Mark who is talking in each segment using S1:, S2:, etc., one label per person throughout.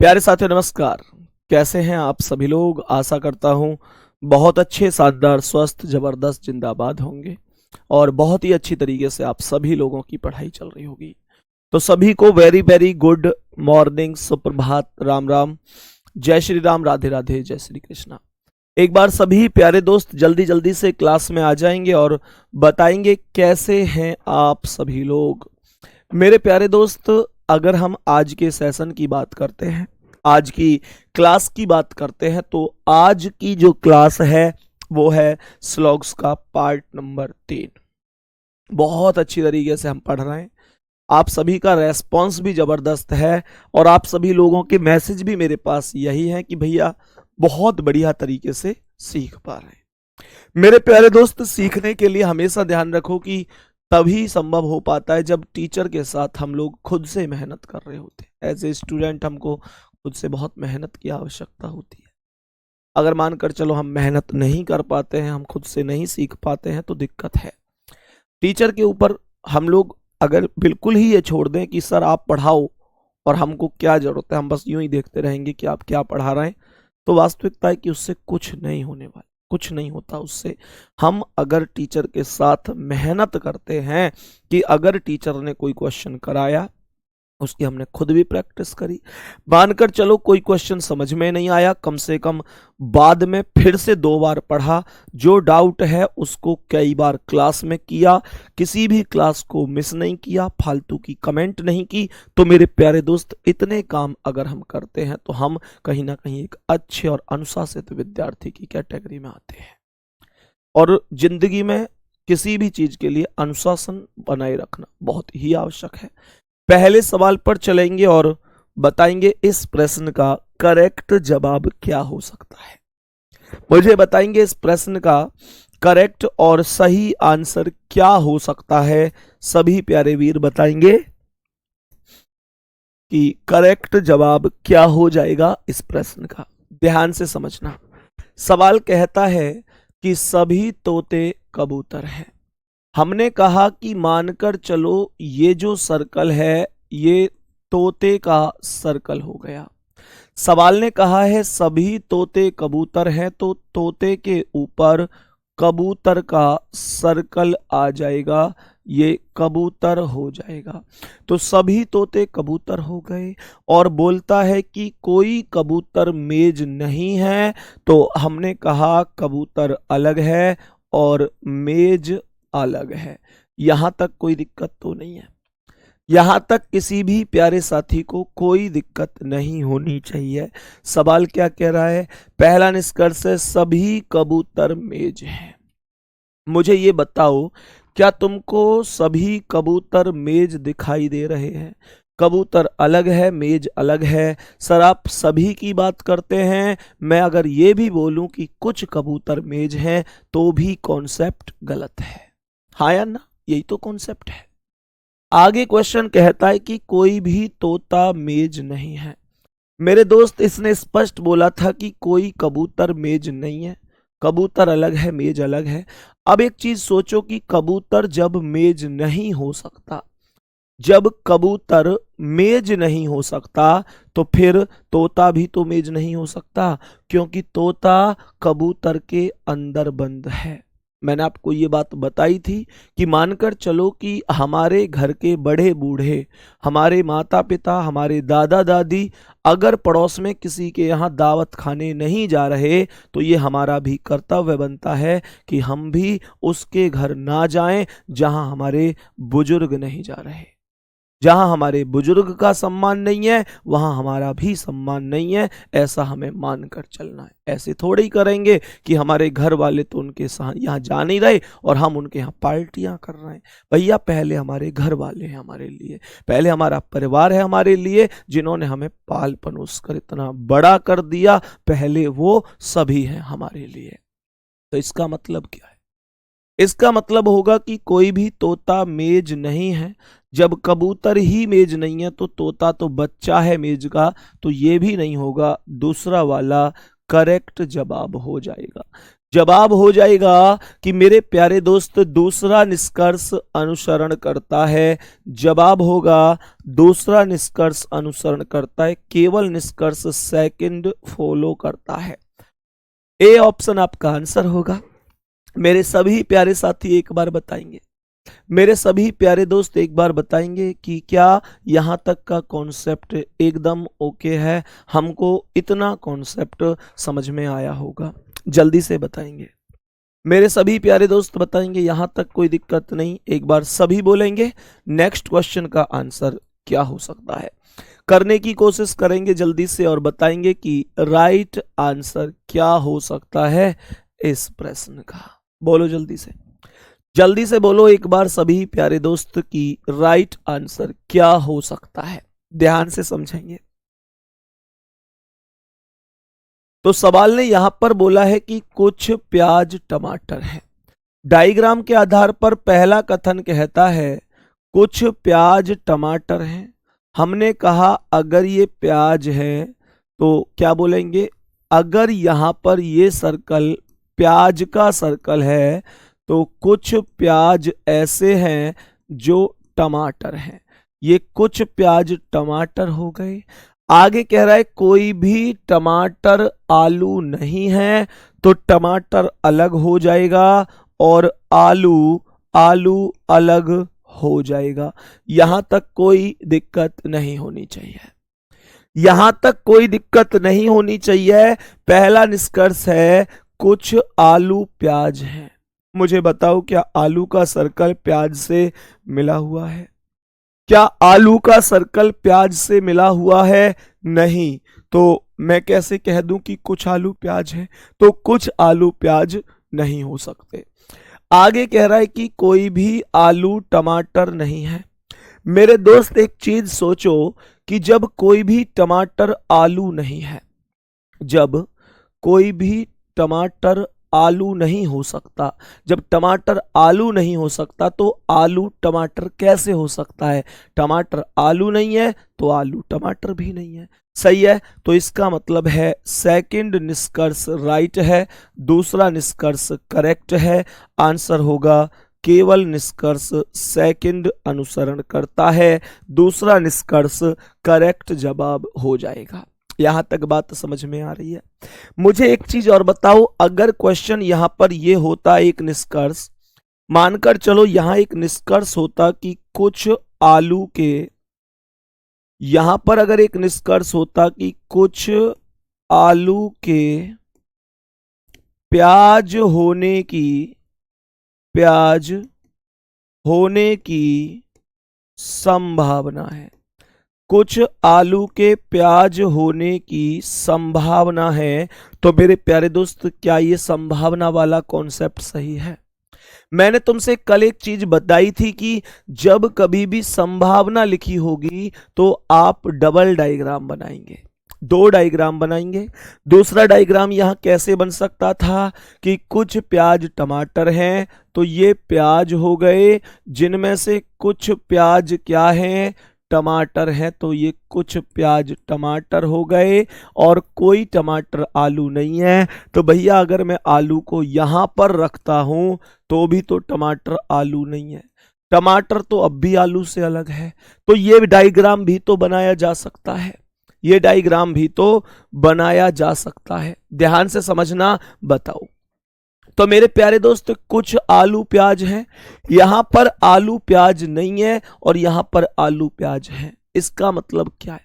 S1: प्यारे साथियों नमस्कार। कैसे हैं आप सभी लोग? आशा करता हूँ बहुत अच्छे, शानदार, स्वस्थ, जबरदस्त, जिंदाबाद होंगे और बहुत ही अच्छी तरीके से आप सभी लोगों की पढ़ाई चल रही होगी। तो सभी को वेरी वेरी गुड मॉर्निंग, सुप्रभात, राम राम, जय श्री राम, राधे राधे, जय श्री कृष्णा। एक बार सभी प्यारे दोस्त जल्दी जल्दी से क्लास में आ जाएंगे और बताएंगे कैसे हैं आप सभी लोग। मेरे प्यारे दोस्त, अगर हम आज के सेशन की बात करते हैं, आज की क्लास की बात करते हैं, तो आज की जो क्लास है वो है स्लॉग्स का पार्ट नंबर 3। बहुत अच्छी तरीके से हम पढ़ रहे हैं। आप सभी का रेस्पॉन्स भी जबरदस्त है और आप सभी लोगों के मैसेज भी मेरे पास यही है कि भैया बहुत बढ़िया तरीके से सीख पा रहे हैं। मेरे प्यारे दोस्त, सीखने के लिए हमेशा ध्यान रखो कि तभी संभव हो पाता है जब टीचर के साथ हम लोग खुद से मेहनत कर रहे होते हैं। एज ए स्टूडेंट हमको खुद से बहुत मेहनत की आवश्यकता होती है। अगर मानकर चलो हम मेहनत नहीं कर पाते हैं, हम खुद से नहीं सीख पाते हैं, तो दिक्कत है। टीचर के ऊपर हम लोग अगर बिल्कुल ही ये छोड़ दें कि सर आप पढ़ाओ और हमको क्या जरूरत है, हम बस यूं ही देखते रहेंगे कि आप क्या पढ़ा रहे हैं, तो वास्तविकता है कि उससे कुछ नहीं होने वाला, कुछ नहीं होता उससे। हम अगर टीचर के साथ मेहनत करते हैं कि अगर टीचर ने कोई क्वेश्चन कराया, उसकी हमने खुद भी प्रैक्टिस करी, मानकर चलो कोई क्वेश्चन समझ में नहीं आया, कम से कम बाद में फिर से 2 बार पढ़ा, जो डाउट है उसको कई बार क्लास में किया, किसी भी क्लास को मिस नहीं किया, फालतू की कमेंट नहीं की, तो मेरे प्यारे दोस्त इतने काम अगर हम करते हैं तो हम कहीं ना कहीं एक अच्छे और अनुशासित विद्यार्थी की कैटेगरी में आते हैं। और जिंदगी में किसी भी चीज के लिए अनुशासन बनाए रखना बहुत ही आवश्यक है। पहले सवाल पर चलेंगे और बताएंगे इस प्रश्न का करेक्ट जवाब क्या हो सकता है। मुझे बताएंगे इस प्रश्न का करेक्ट और सही आंसर क्या हो सकता है। सभी प्यारे वीर बताएंगे कि करेक्ट जवाब क्या हो जाएगा इस प्रश्न का। ध्यान से समझना। सवाल कहता है कि सभी तोते कबूतर हैं। हमने कहा कि मानकर चलो ये जो सर्कल है ये तोते का सर्कल हो गया। सवाल ने कहा है सभी तोते कबूतर हैं, तो तोते के ऊपर कबूतर का सर्कल आ जाएगा, ये कबूतर हो जाएगा। तो सभी तोते कबूतर हो गए और बोलता है कि कोई कबूतर मेज नहीं है, तो हमने कहा कबूतर अलग है और मेज अलग है। यहां तक कोई दिक्कत तो नहीं है। यहां तक किसी भी प्यारे साथी को कोई दिक्कत नहीं होनी चाहिए। सवाल क्या कह रहा है? पहला निष्कर्ष है सभी कबूतर मेज हैं। मुझे ये बताओ, क्या तुमको सभी कबूतर मेज दिखाई दे रहे हैं? कबूतर अलग है, मेज अलग है। सर आप सभी की बात करते हैं, मैं अगर ये भी बोलूं कि कुछ कबूतर मेज हैं तो भी कॉन्सेप्ट गलत है। हाँ या ना? यही तो कॉन्सेप्ट है। आगे क्वेश्चन कहता है कि कोई भी तोता मेज नहीं है। मेरे दोस्त, इसने स्पष्ट बोला था कि कोई कबूतर मेज नहीं है। कबूतर अलग है, मेज अलग है। अब एक चीज सोचो कि कबूतर जब मेज नहीं हो सकता, जब कबूतर मेज नहीं हो सकता, तो फिर तोता भी तो मेज नहीं हो सकता, क्योंकि तोता कबूतर के अंदर बंद है। मैंने आपको ये बात बताई थी कि मानकर चलो कि हमारे घर के बड़े बूढ़े, हमारे माता पिता, हमारे दादा दादी अगर पड़ोस में किसी के यहाँ दावत खाने नहीं जा रहे, तो ये हमारा भी कर्तव्य बनता है कि हम भी उसके घर ना जाएं जहां हमारे बुजुर्ग नहीं जा रहे। जहां हमारे बुजुर्ग का सम्मान नहीं है वहां हमारा भी सम्मान नहीं है, ऐसा हमें मानकर चलना है। ऐसे थोड़े ही करेंगे कि हमारे घर वाले तो उनके यहाँ जा नहीं रहे और हम उनके यहाँ पार्टियां कर रहे हैं। भैया पहले हमारे घर वाले हैं हमारे लिए, पहले हमारा परिवार है हमारे लिए, जिन्होंने हमें पाल पनोस कर इतना बड़ा कर दिया, पहले वो सभी हैं हमारे लिए। तो इसका मतलब क्या है? इसका मतलब होगा कि कोई भी तोता मेज नहीं है। जब कबूतर ही मेज नहीं है तो तोता तो बच्चा है मेज का, तो ये भी नहीं होगा। दूसरा वाला करेक्ट जवाब हो जाएगा। जवाब हो जाएगा कि मेरे प्यारे दोस्त दूसरा निष्कर्ष अनुसरण करता है। जवाब होगा दूसरा निष्कर्ष अनुसरण करता है, केवल निष्कर्ष सेकंड फॉलो करता है। ए ऑप्शन आपका आंसर होगा। मेरे सभी प्यारे साथी एक बार बताएंगे, मेरे सभी प्यारे दोस्त एक बार बताएंगे कि क्या यहां तक का कॉन्सेप्ट एकदम ओके है, हमको इतना कॉन्सेप्ट समझ में आया होगा। जल्दी से बताएंगे, मेरे सभी प्यारे दोस्त बताएंगे यहां तक कोई दिक्कत नहीं। एक बार सभी बोलेंगे नेक्स्ट क्वेश्चन का आंसर क्या हो सकता है, करने की कोशिश करेंगे जल्दी से और बताएंगे कि राइट आंसर क्या हो सकता है इस प्रश्न का। बोलो जल्दी से बोलो एक बार सभी प्यारे दोस्त की राइट आंसर क्या हो सकता है। ध्यान से समझेंगे। तो सवाल ने यहां पर बोला है कि कुछ प्याज टमाटर है। डायग्राम के आधार पर पहला कथन कहता है कुछ प्याज टमाटर हैं। हमने कहा अगर ये प्याज है तो क्या बोलेंगे, अगर यहां पर ये सर्कल प्याज का सर्कल है तो कुछ प्याज ऐसे हैं जो टमाटर हैं। ये कुछ प्याज टमाटर हो गए। आगे कह रहा है कोई भी टमाटर आलू नहीं है, तो टमाटर अलग हो जाएगा और आलू अलग हो जाएगा। यहां तक कोई दिक्कत नहीं होनी चाहिए, यहां तक कोई दिक्कत नहीं होनी चाहिए। पहला निष्कर्ष है कुछ आलू प्याज हैं। मुझे बताओ क्या आलू का सर्कल प्याज से मिला हुआ है? क्या आलू का सर्कल प्याज से मिला हुआ है? नहीं। तो मैं कैसे कह दूं कि कुछ आलू प्याज है? तो कुछ आलू प्याज नहीं हो सकते। आगे कह रहा है कि कोई भी आलू टमाटर नहीं है। मेरे दोस्त एक चीज सोचो कि जब कोई भी टमाटर आलू नहीं है, जब कोई भी टमाटर आलू नहीं हो सकता, जब टमाटर आलू नहीं हो सकता तो आलू टमाटर कैसे हो सकता है? टमाटर आलू नहीं है तो आलू टमाटर भी नहीं है। सही है, तो इसका मतलब है सेकंड निष्कर्ष राइट है, दूसरा निष्कर्ष करेक्ट है। आंसर होगा केवल निष्कर्ष सेकंड अनुसरण करता है, दूसरा निष्कर्ष करेक्ट जवाब हो जाएगा। यहां तक बात समझ में आ रही है? मुझे एक चीज और बताओ, अगर क्वेश्चन यहां पर ये होता एक निष्कर्ष, मानकर चलो यहां एक निष्कर्ष होता कि कुछ आलू के, यहां पर अगर एक निष्कर्ष होता कि कुछ आलू के प्याज होने की संभावना है, कुछ आलू के प्याज होने की संभावना है, तो मेरे प्यारे दोस्त क्या ये संभावना वाला कॉन्सेप्ट सही है? मैंने तुमसे कल एक चीज बताई थी कि जब कभी भी संभावना लिखी होगी तो आप डबल डायग्राम बनाएंगे, दो डायग्राम बनाएंगे। दूसरा डायग्राम यहां कैसे बन सकता था कि कुछ प्याज टमाटर हैं, तो ये प्याज हो गए, जिनमें से कुछ प्याज क्या हैं? टमाटर है, तो ये कुछ प्याज टमाटर हो गए, और कोई टमाटर आलू नहीं है। तो भैया अगर मैं आलू को यहां पर रखता हूं तो भी तो टमाटर आलू नहीं है, टमाटर तो अब भी आलू से अलग है। तो ये डायग्राम भी तो बनाया जा सकता है, ये डायग्राम भी तो बनाया जा सकता है। ध्यान से समझना, बताओ। तो मेरे प्यारे दोस्त कुछ आलू प्याज हैं, यहां पर आलू प्याज नहीं है और यहां पर आलू प्याज है। इसका मतलब क्या है?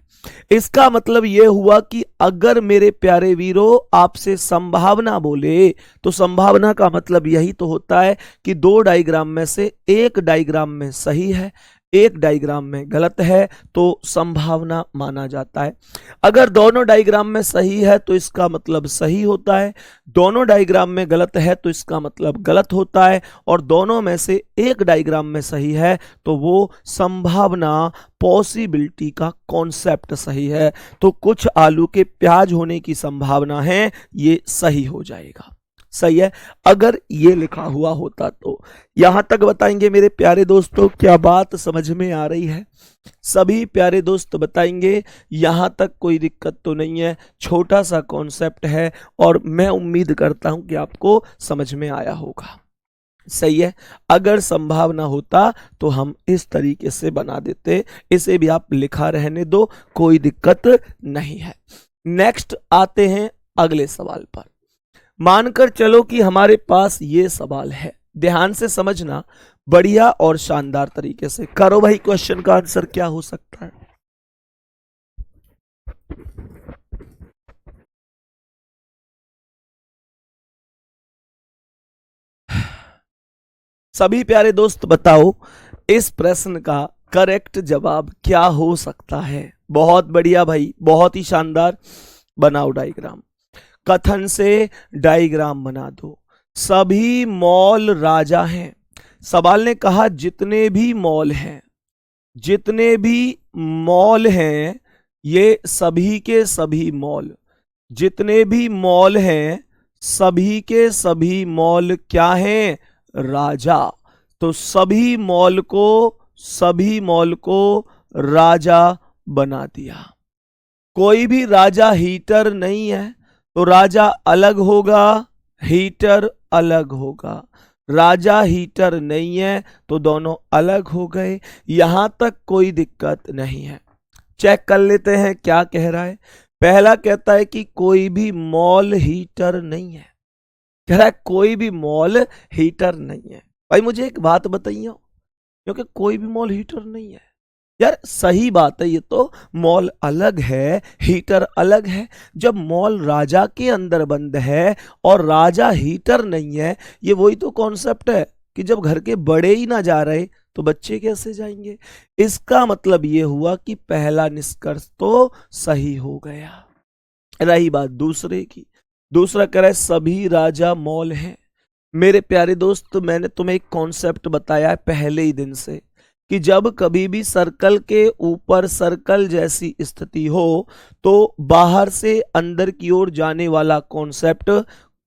S1: इसका मतलब यह हुआ कि अगर मेरे प्यारे वीरों आपसे संभावना बोले तो संभावना का मतलब यही तो होता है कि दो डायग्राम में से एक डायग्राम में सही है, एक डायग्राम में गलत है, तो संभावना माना जाता है। अगर दोनों डायग्राम में सही है तो इसका मतलब सही होता है, दोनों डायग्राम में गलत है तो इसका मतलब गलत होता है, और दोनों में से एक डायग्राम में सही है तो वो संभावना, पॉसिबिलिटी का कॉन्सेप्ट सही है। तो कुछ आलू के प्याज होने की संभावना है, ये सही हो जाएगा। सही है। अगर ये लिखा हुआ होता तो यहां तक बताएंगे मेरे प्यारे दोस्तों, क्या बात समझ में आ रही है? सभी प्यारे दोस्त बताएंगे यहां तक कोई दिक्कत तो नहीं है, छोटा सा कॉन्सेप्ट है और मैं उम्मीद करता हूं कि आपको समझ में आया होगा। सही है। अगर संभावना होता तो हम इस तरीके से बना देते, इसे भी आप लिखा रहने दो, कोई दिक्कत नहीं है। नेक्स्ट आते हैं अगले सवाल पर। मानकर चलो कि हमारे पास ये सवाल है, ध्यान से समझना, बढ़िया और शानदार तरीके से करो भाई। क्वेश्चन का आंसर क्या हो सकता है? सभी प्यारे दोस्त बताओ इस प्रश्न का करेक्ट जवाब क्या हो सकता है? बहुत बढ़िया भाई, बहुत ही शानदार। बनाओ डायग्राम, कथन से डायग्राम बना दो। सभी मॉल राजा हैं। सवाल ने कहा जितने भी मॉल हैं, जितने भी मॉल हैं, ये सभी के सभी मॉल, जितने भी मॉल हैं सभी के सभी मॉल क्या हैं? राजा। तो सभी मॉल को राजा बना दिया। कोई भी राजा हीटर नहीं है तो राजा अलग होगा, हीटर अलग होगा। राजा हीटर नहीं है तो दोनों अलग हो गए, यहां तक कोई दिक्कत नहीं है। चेक कर लेते हैं क्या कह रहा है। पहला कहता है कि कोई भी मॉल हीटर नहीं है, कह रहा है कोई भी मॉल हीटर नहीं है। भाई मुझे एक बात बताइए, क्योंकि कोई भी मॉल हीटर नहीं है यार, सही बात है, ये तो मॉल अलग है, हीटर अलग है। जब मॉल राजा के अंदर बंद है और राजा हीटर नहीं है, ये वही तो कॉन्सेप्ट है कि जब घर के बड़े ही ना जा रहे तो बच्चे कैसे जाएंगे। इसका मतलब ये हुआ कि पहला निष्कर्ष तो सही हो गया। रही बात दूसरे की, दूसरा कह रहा है सभी राजा मॉल हैं। मेरे प्यारे दोस्त, मैंने तुम्हें एक कॉन्सेप्ट बताया है पहले ही दिन से कि जब कभी भी सर्कल के ऊपर सर्कल जैसी स्थिति हो तो बाहर से अंदर की ओर जाने वाला कॉन्सेप्ट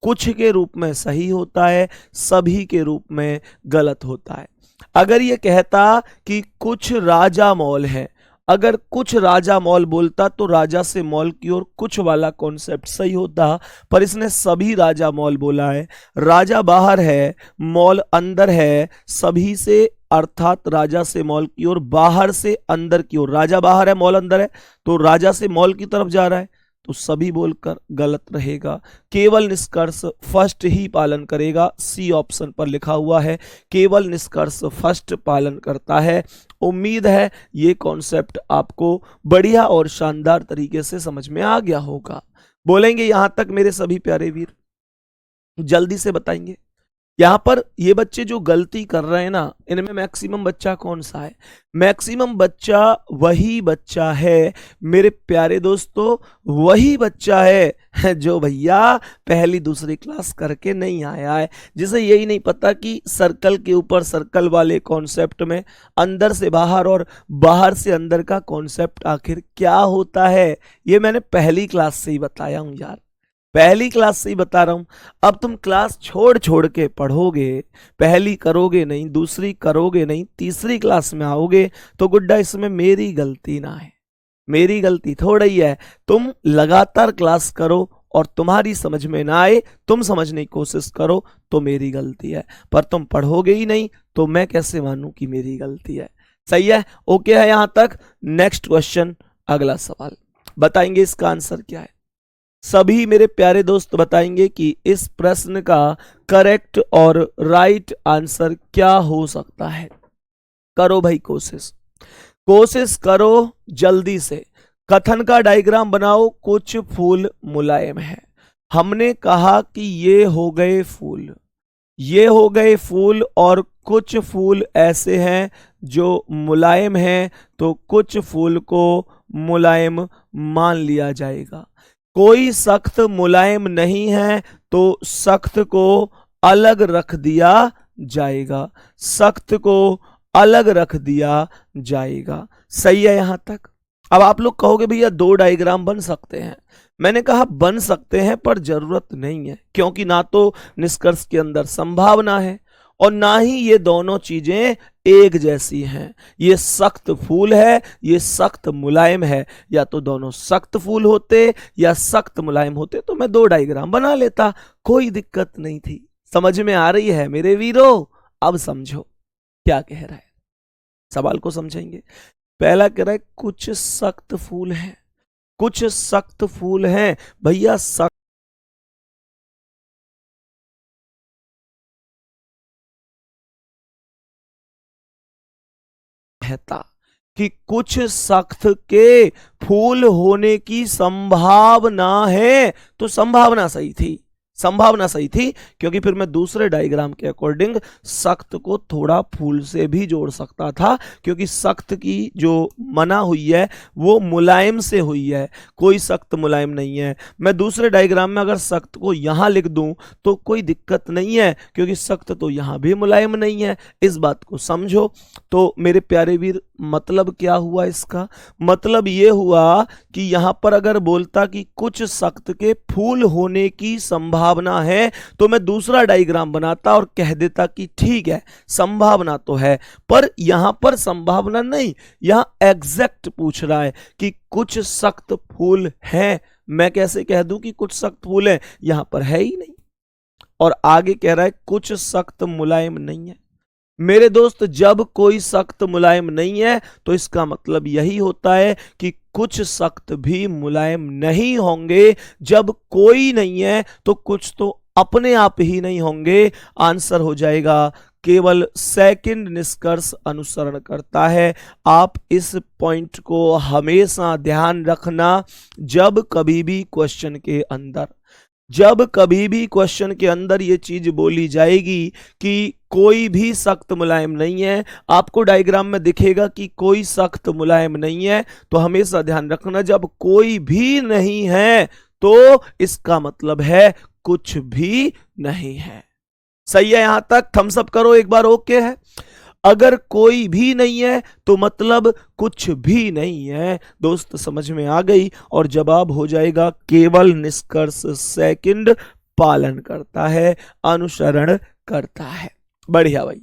S1: कुछ के रूप में सही होता है, सभी के रूप में गलत होता है। अगर ये कहता कि कुछ राजा मॉल है, अगर कुछ राजा मॉल बोलता तो राजा से मॉल की ओर कुछ वाला कॉन्सेप्ट सही होता, पर इसने सभी राजा मॉल बोला है। राजा बाहर है, मॉल अंदर है, सभी से अर्थात राजा से मॉल की ओर, बाहर से अंदर की ओर। राजा बाहर है, मॉल अंदर है, तो राजा से मॉल की तरफ जा रहा है, तो सभी बोलकर गलत रहेगा। केवल निष्कर्ष फर्स्ट ही पालन करेगा, सी ऑप्शन पर लिखा हुआ है, केवल निष्कर्ष फर्स्ट पालन करता है। उम्मीद है ये कॉन्सेप्ट आपको बढ़िया और शानदार तरीके से समझ में आ गया होगा। बोलेंगे यहां तक मेरे सभी प्यारे वीर, जल्दी से बताएंगे। यहां पर ये बच्चे जो गलती कर रहे हैं ना, इनमें मैक्सिमम बच्चा कौन सा है? मैक्सिमम बच्चा वही बच्चा है मेरे प्यारे दोस्तों, वही बच्चा है जो भैया पहली दूसरी क्लास करके नहीं आया है, जिसे यही नहीं पता कि सर्कल के ऊपर सर्कल वाले कॉन्सेप्ट में अंदर से बाहर और बाहर से अंदर का कॉन्सेप्ट आखिर क्या होता है। ये मैंने पहली क्लास से ही बताया हूं यार, पहली क्लास से ही बता रहा हूं। अब तुम क्लास छोड़ छोड़ के पढ़ोगे, पहली करोगे नहीं, दूसरी करोगे नहीं, तीसरी क्लास में आओगे तो गुड्डा इसमें मेरी गलती ना है, मेरी गलती थोड़ा ही है। तुम लगातार क्लास करो और तुम्हारी समझ में ना आए, तुम समझने की कोशिश करो तो मेरी गलती है, पर तुम पढ़ोगे ही नहीं तो मैं कैसे मानूं कि मेरी गलती है। सही है, ओके है यहां तक। नेक्स्ट क्वेश्चन, अगला सवाल, बताएंगे इसका आंसर क्या है। सभी मेरे प्यारे दोस्त बताएंगे कि इस प्रश्न का करेक्ट और राइट आंसर क्या हो सकता है। करो भाई कोशिश, कोशिश करो जल्दी से। कथन का डायग्राम बनाओ। कुछ फूल मुलायम है। हमने कहा कि ये हो गए फूल, ये हो गए फूल, और कुछ फूल ऐसे हैं जो मुलायम हैं, तो कुछ फूल को मुलायम मान लिया जाएगा। कोई सख्त मुलायम नहीं है तो सख्त को अलग रख दिया जाएगा, सख्त को अलग रख दिया जाएगा। सही है यहां तक। अब आप लोग कहोगे भैया दो डायग्राम बन सकते हैं, मैंने कहा बन सकते हैं पर जरूरत नहीं है, क्योंकि ना तो निष्कर्ष के अंदर संभावना है और ना ही ये दोनों चीजें एक जैसी हैं। ये सख्त फूल है, ये सख्त मुलायम है। या तो दोनों सख्त फूल होते या सख्त मुलायम होते तो मैं 2 डायग्राम बना लेता, कोई दिक्कत नहीं थी। समझ में आ रही है मेरे वीरों? अब समझो क्या कह रहा है, सवाल को समझेंगे। पहला कह रहा है कुछ सख्त फूल हैं, कुछ सख्त फूल हैं। भैया सख्त कहता कि कुछ सख्त के फूल होने की संभावना है, तो संभावना सही थी, संभावना सही थी, क्योंकि फिर मैं दूसरे डायग्राम के अकॉर्डिंग सख्त को थोड़ा फूल से भी जोड़ सकता था, क्योंकि सख्त की जो मना हुई है वो मुलायम से हुई है, कोई सख्त मुलायम नहीं है। मैं दूसरे डायग्राम में अगर सख्त को यहां लिख दूं तो कोई दिक्कत नहीं है, क्योंकि सख्त तो यहां भी मुलायम नहीं है। इस बात को समझो। तो मेरे प्यारे वीर, मतलब क्या हुआ इसका? मतलब ये हुआ कि यहां पर अगर बोलता कि कुछ सख्त के फूल होने की संभावना है, तो मैं दूसरा डायग्राम बनाता और कह देता कि ठीक है, संभावना तो है, पर यहां पर संभावना नहीं, यहां एग्जैक्ट पूछ रहा है कि कुछ सख्त फूल हैं। मैं कैसे कह दूं कि कुछ सख्त फूल हैं? यहां पर है ही नहीं। और आगे कह रहा है कुछ सख्त मुलायम नहीं है। मेरे दोस्त, जब कोई सख्त मुलायम नहीं है तो इसका मतलब यही होता है कि कुछ सख्त भी मुलायम नहीं होंगे। जब कोई नहीं है तो कुछ तो अपने आप ही नहीं होंगे। आंसर हो जाएगा केवल सेकंड निष्कर्ष अनुसरण करता है। आप इस पॉइंट को हमेशा ध्यान रखना। जब कभी भी क्वेश्चन के अंदर ये चीज बोली जाएगी कि कोई भी सख्त मुलायम नहीं है, आपको डायग्राम में दिखेगा कि कोई सख्त मुलायम नहीं है, तो हमेशा ध्यान रखना जब कोई भी नहीं है तो इसका मतलब है कुछ भी नहीं है। सही है? यहां तक थम्स अप करो एक बार। ओके है? अगर कोई भी नहीं है तो मतलब कुछ भी नहीं है। दोस्त समझ में आ गई? और जवाब हो जाएगा केवल निष्कर्ष सेकंड पालन करता है, अनुसरण करता है। बढ़िया भाई,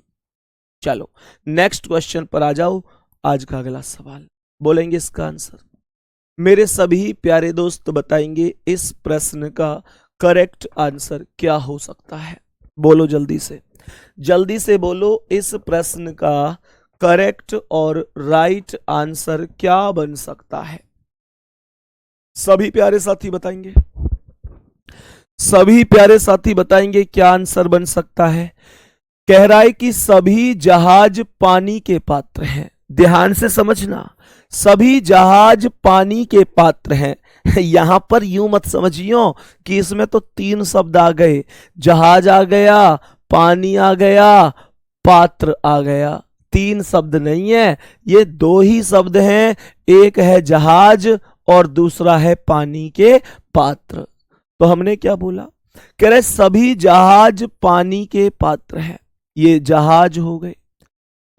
S1: चलो नेक्स्ट क्वेश्चन पर आ जाओ। आज का अगला सवाल बोलेंगे इसका आंसर। मेरे सभी प्यारे दोस्त बताएंगे इस प्रश्न का करेक्ट आंसर क्या हो सकता है। बोलो जल्दी से, जल्दी से बोलो, इस प्रश्न का करेक्ट और राइट आंसर क्या बन सकता है? सभी प्यारे साथी बताएंगे, सभी प्यारे साथी बताएंगे क्या आंसर बन सकता है। कह रहा है कि सभी जहाज पानी के पात्र हैं। ध्यान से समझना, सभी जहाज पानी के पात्र हैं। यहां पर यूं मत समझियो कि इसमें तो 3 शब्द आ गए, जहाज आ गया, पानी आ गया, पात्र आ गया। 3 शब्द नहीं है, ये 2 ही शब्द हैं। एक है जहाज और दूसरा है पानी के पात्र। तो हमने क्या बोला? कह रहे सभी जहाज पानी के पात्र हैं। ये जहाज हो गए,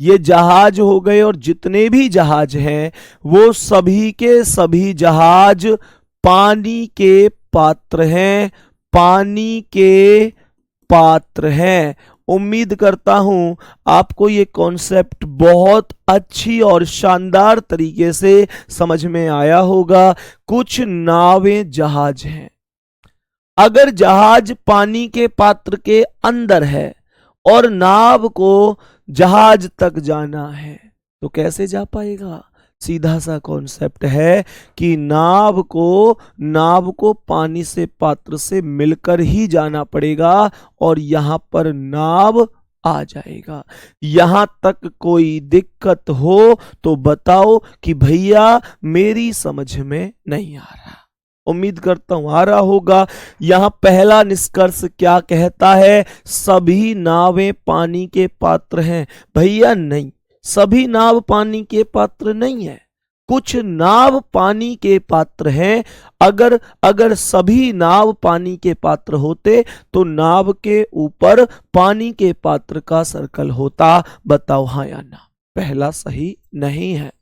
S1: ये जहाज हो गए, और जितने भी जहाज हैं वो सभी के सभी जहाज पानी के पात्र हैं, पानी के पात्र हैं। उम्मीद करता हूं आपको ये कॉन्सेप्ट बहुत अच्छी और शानदार तरीके से समझ में आया होगा। कुछ नावें जहाज हैं। अगर जहाज पानी के पात्र के अंदर है और नाव को जहाज तक जाना है तो कैसे जा पाएगा? सीधा सा कॉन्सेप्ट है कि नाव को पानी से पात्र से मिलकर ही जाना पड़ेगा और यहां पर नाव आ जाएगा। यहां तक कोई दिक्कत हो तो बताओ कि भैया मेरी समझ में नहीं आ रहा। उम्मीद करता हूं आ रहा होगा। यहां पहला निष्कर्ष क्या कहता है? सभी नावें पानी के पात्र हैं। भैया नहीं, सभी नाव पानी के पात्र नहीं है, कुछ नाव पानी के पात्र हैं। अगर सभी नाव पानी के पात्र होते तो नाव के ऊपर पानी के पात्र का सर्कल होता। बताओ हाँ या ना? पहला सही नहीं है।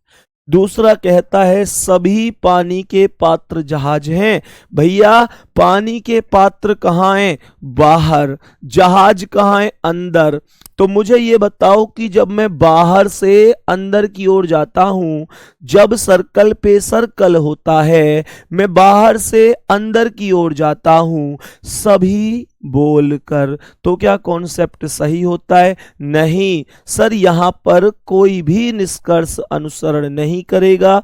S1: दूसरा कहता है सभी पानी के पात्र जहाज हैं। भैया पानी के पात्र कहाँ हैं? बाहर। जहाज कहाँ है? अंदर। तो मुझे ये बताओ कि जब मैं बाहर से अंदर की ओर जाता हूं, जब सर्कल पे सर्कल होता है, मैं बाहर से अंदर की ओर जाता हूं सभी बोलकर, तो क्या कॉन्सेप्ट सही होता है? नहीं सर, यहां पर कोई भी निष्कर्ष अनुसरण नहीं करेगा,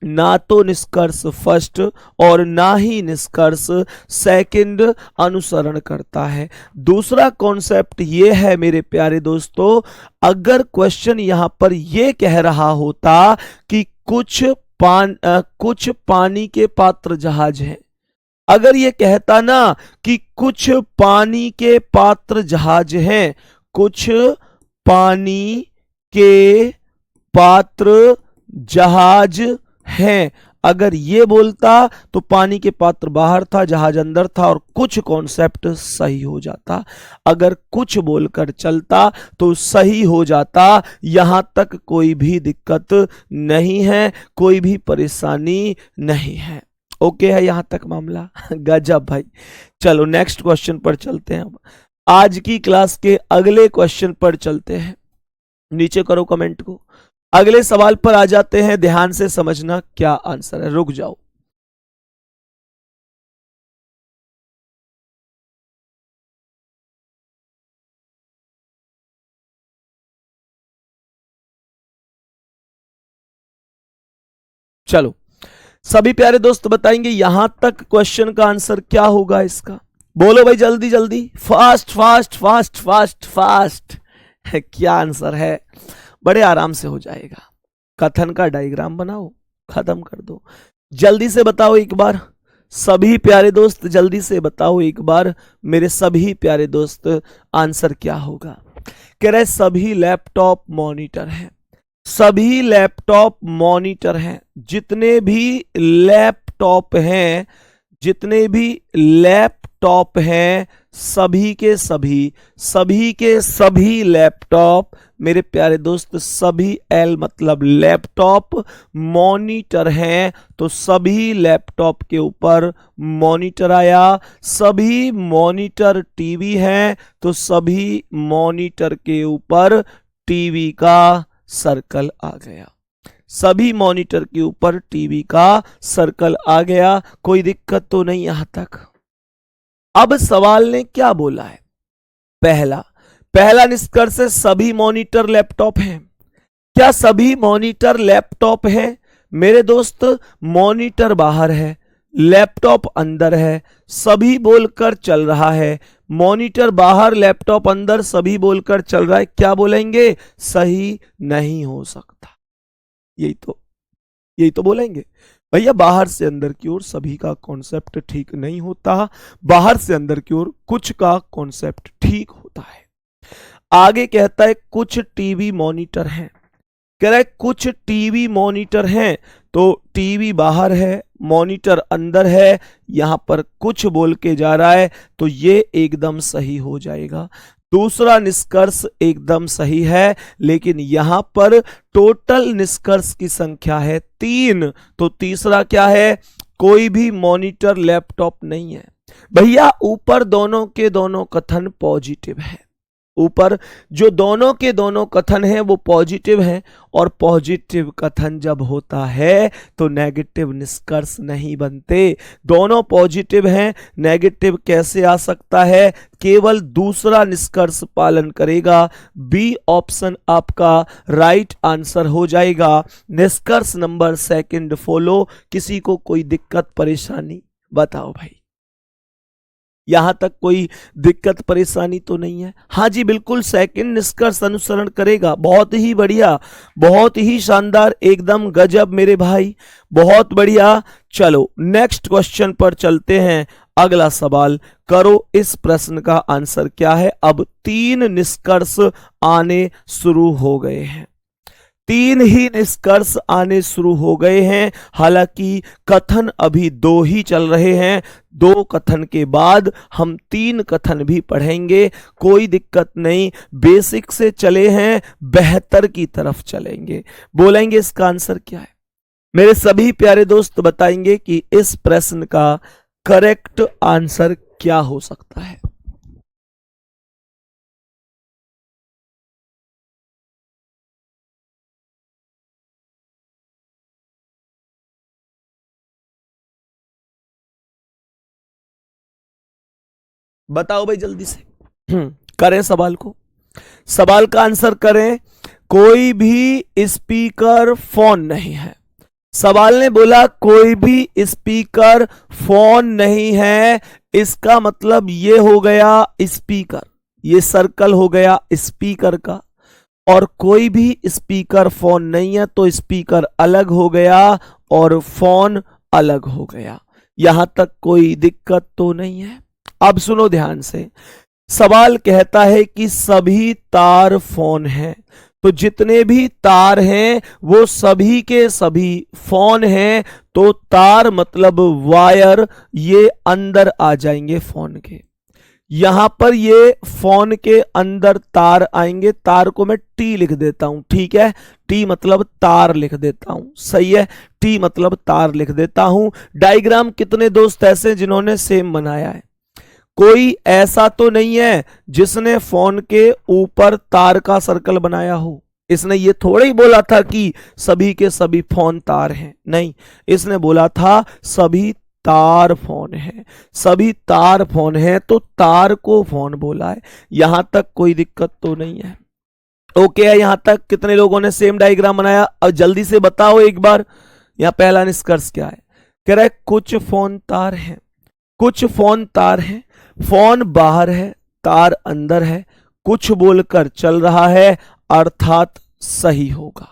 S1: ना तो निष्कर्ष फर्स्ट और ना ही निष्कर्ष सेकंड अनुसरण करता है। दूसरा कॉन्सेप्ट ये है मेरे प्यारे दोस्तों, अगर क्वेश्चन यहां पर यह कह रहा होता कि कुछ पानी के पात्र जहाज हैं, अगर ये कहता ना कि कुछ पानी के पात्र जहाज हैं, कुछ पानी के पात्र जहाज हैं, अगर ये बोलता तो पानी के पात्र बाहर था, जहाज अंदर था और कुछ कॉन्सेप्ट सही हो जाता। अगर कुछ बोलकर चलता तो सही हो जाता। यहां तक कोई भी दिक्कत नहीं है, कोई भी परेशानी नहीं है। ओके है यहां तक मामला? गजब भाई। चलो नेक्स्ट क्वेश्चन पर चलते हैं। अब आज की क्लास के अगले क्वेश्चन पर चलते हैं। नीचे करो कमेंट को। अगले सवाल पर आ जाते हैं, ध्यान से समझना क्या आंसर है। रुक जाओ। चलो सभी प्यारे दोस्त बताएंगे यहां तक क्वेश्चन का आंसर क्या होगा इसका। बोलो भाई जल्दी जल्दी, fast fast fast fast fast. क्या आंसर है? बड़े आराम से हो जाएगा। कथन का डायग्राम बनाओ, खत्म कर दो। जल्दी से बताओ एक बार सभी प्यारे दोस्त, जल्दी से बताओ एक बार मेरे सभी प्यारे दोस्त, आंसर क्या होगा? कह रहे सभी लैपटॉप मॉनिटर हैं, सभी लैपटॉप मॉनिटर हैं। जितने भी लैपटॉप हैं, जितने भी लैपटॉप हैं, सभी के सभी लैपटॉप मेरे प्यारे दोस्त, सभी एल मतलब लैपटॉप मॉनिटर हैं, तो सभी लैपटॉप के ऊपर मॉनिटर आया। सभी मॉनिटर टीवी हैं, तो सभी मॉनिटर के ऊपर टीवी का सर्कल आ गया। सभी मॉनिटर के ऊपर टीवी का सर्कल आ गया। कोई दिक्कत तो नहीं यहां तक? अब सवाल ने क्या बोला है? पहला निष्कर्ष है सभी मॉनिटर लैपटॉप हैं। क्या सभी मॉनिटर लैपटॉप हैं? मेरे दोस्त मॉनिटर बाहर है, लैपटॉप अंदर है, सभी बोलकर चल रहा है। मॉनिटर बाहर, लैपटॉप अंदर, सभी बोलकर चल रहा है। क्या बोलेंगे? सही नहीं हो सकता। यही तो बोलेंगे भैया। बाहर से अंदर की ओर सभी का कॉन्सेप्ट ठीक नहीं होता, बाहर से अंदर की ओर कुछ का कॉन्सेप्ट ठीक होता है। आगे कहता है कुछ टीवी मॉनिटर हैं। कह रहा है कुछ टीवी मॉनिटर हैं, तो टीवी बाहर है, मॉनिटर अंदर है, यहां पर कुछ बोल के जा रहा है, तो ये एकदम सही हो जाएगा। दूसरा निष्कर्ष एकदम सही है, लेकिन यहां पर टोटल निष्कर्ष की संख्या है 3, तो तीसरा क्या है? कोई भी मॉनिटर लैपटॉप नहीं है। भैया ऊपर दोनों के दोनों कथन पॉजिटिव है, ऊपर जो दोनों के दोनों कथन हैं वो पॉजिटिव हैं, और पॉजिटिव कथन जब होता है तो नेगेटिव निष्कर्ष नहीं बनते। दोनों पॉजिटिव हैं, नेगेटिव कैसे आ सकता है? केवल दूसरा निष्कर्ष पालन करेगा। बी ऑप्शन आपका राइट आंसर हो जाएगा। निष्कर्ष नंबर सेकंड फॉलो। किसी को कोई दिक्कत परेशानी बताओ भाई? यहां तक कोई दिक्कत परेशानी तो नहीं है? हाँ जी बिल्कुल, सेकंड निष्कर्ष अनुसरण करेगा। बहुत ही बढ़िया, बहुत ही शानदार, एकदम गजब मेरे भाई, बहुत बढ़िया। चलो नेक्स्ट क्वेश्चन पर चलते हैं। अगला सवाल करो, इस प्रश्न का आंसर क्या है? अब 3 निष्कर्ष आने शुरू हो गए हैं। तीन ही निष्कर्ष आने शुरू हो गए हैं। हालांकि कथन अभी दो ही चल रहे हैं, दो कथन के बाद हम तीन कथन भी पढ़ेंगे, कोई दिक्कत नहीं। बेसिक से चले हैं, बेहतर की तरफ चलेंगे। बोलेंगे इसका आंसर क्या है? मेरे सभी प्यारे दोस्त बताएंगे कि इस प्रश्न का करेक्ट आंसर क्या हो सकता है। बताओ भाई जल्दी से। करें सवाल को, सवाल का आंसर करें। कोई भी स्पीकर फोन नहीं है। सवाल ने बोला कोई भी स्पीकर फोन नहीं है, इसका मतलब ये हो गया स्पीकर, ये सर्कल हो गया स्पीकर का। और कोई भी स्पीकर फोन नहीं है तो स्पीकर अलग हो गया और फोन अलग हो गया। यहां तक कोई दिक्कत तो नहीं है। अब सुनो ध्यान से, सवाल कहता है कि सभी तार फोन हैं, तो जितने भी तार हैं वो सभी के सभी फोन हैं। तो तार मतलब वायर, ये अंदर आ जाएंगे फोन के। यहां पर ये फोन के अंदर तार आएंगे। तार को मैं टी लिख देता हूं, ठीक है, टी मतलब तार लिख देता हूं, सही है, टी मतलब तार लिख देता हूं। डायग्राम कितने दोस्त ऐसे जिन्होंने सेम बनाया है? कोई ऐसा तो नहीं है जिसने फोन के ऊपर तार का सर्कल बनाया हो। इसने ये थोड़ा ही बोला था कि सभी के सभी फोन तार हैं, नहीं, इसने बोला था सभी तार फोन है, सभी तार फोन है, तो तार को फोन बोला है। यहां तक कोई दिक्कत तो नहीं है, ओके है। यहां तक कितने लोगों ने सेम डायग्राम बनाया? अब जल्दी से बताओ एक बार, यहां पहला निष्कर्ष क्या है? कह रहा है कुछ फोन तार हैं, कुछ फोन तार हैं, फोन बाहर है, तार अंदर है, कुछ बोलकर चल रहा है, अर्थात सही होगा।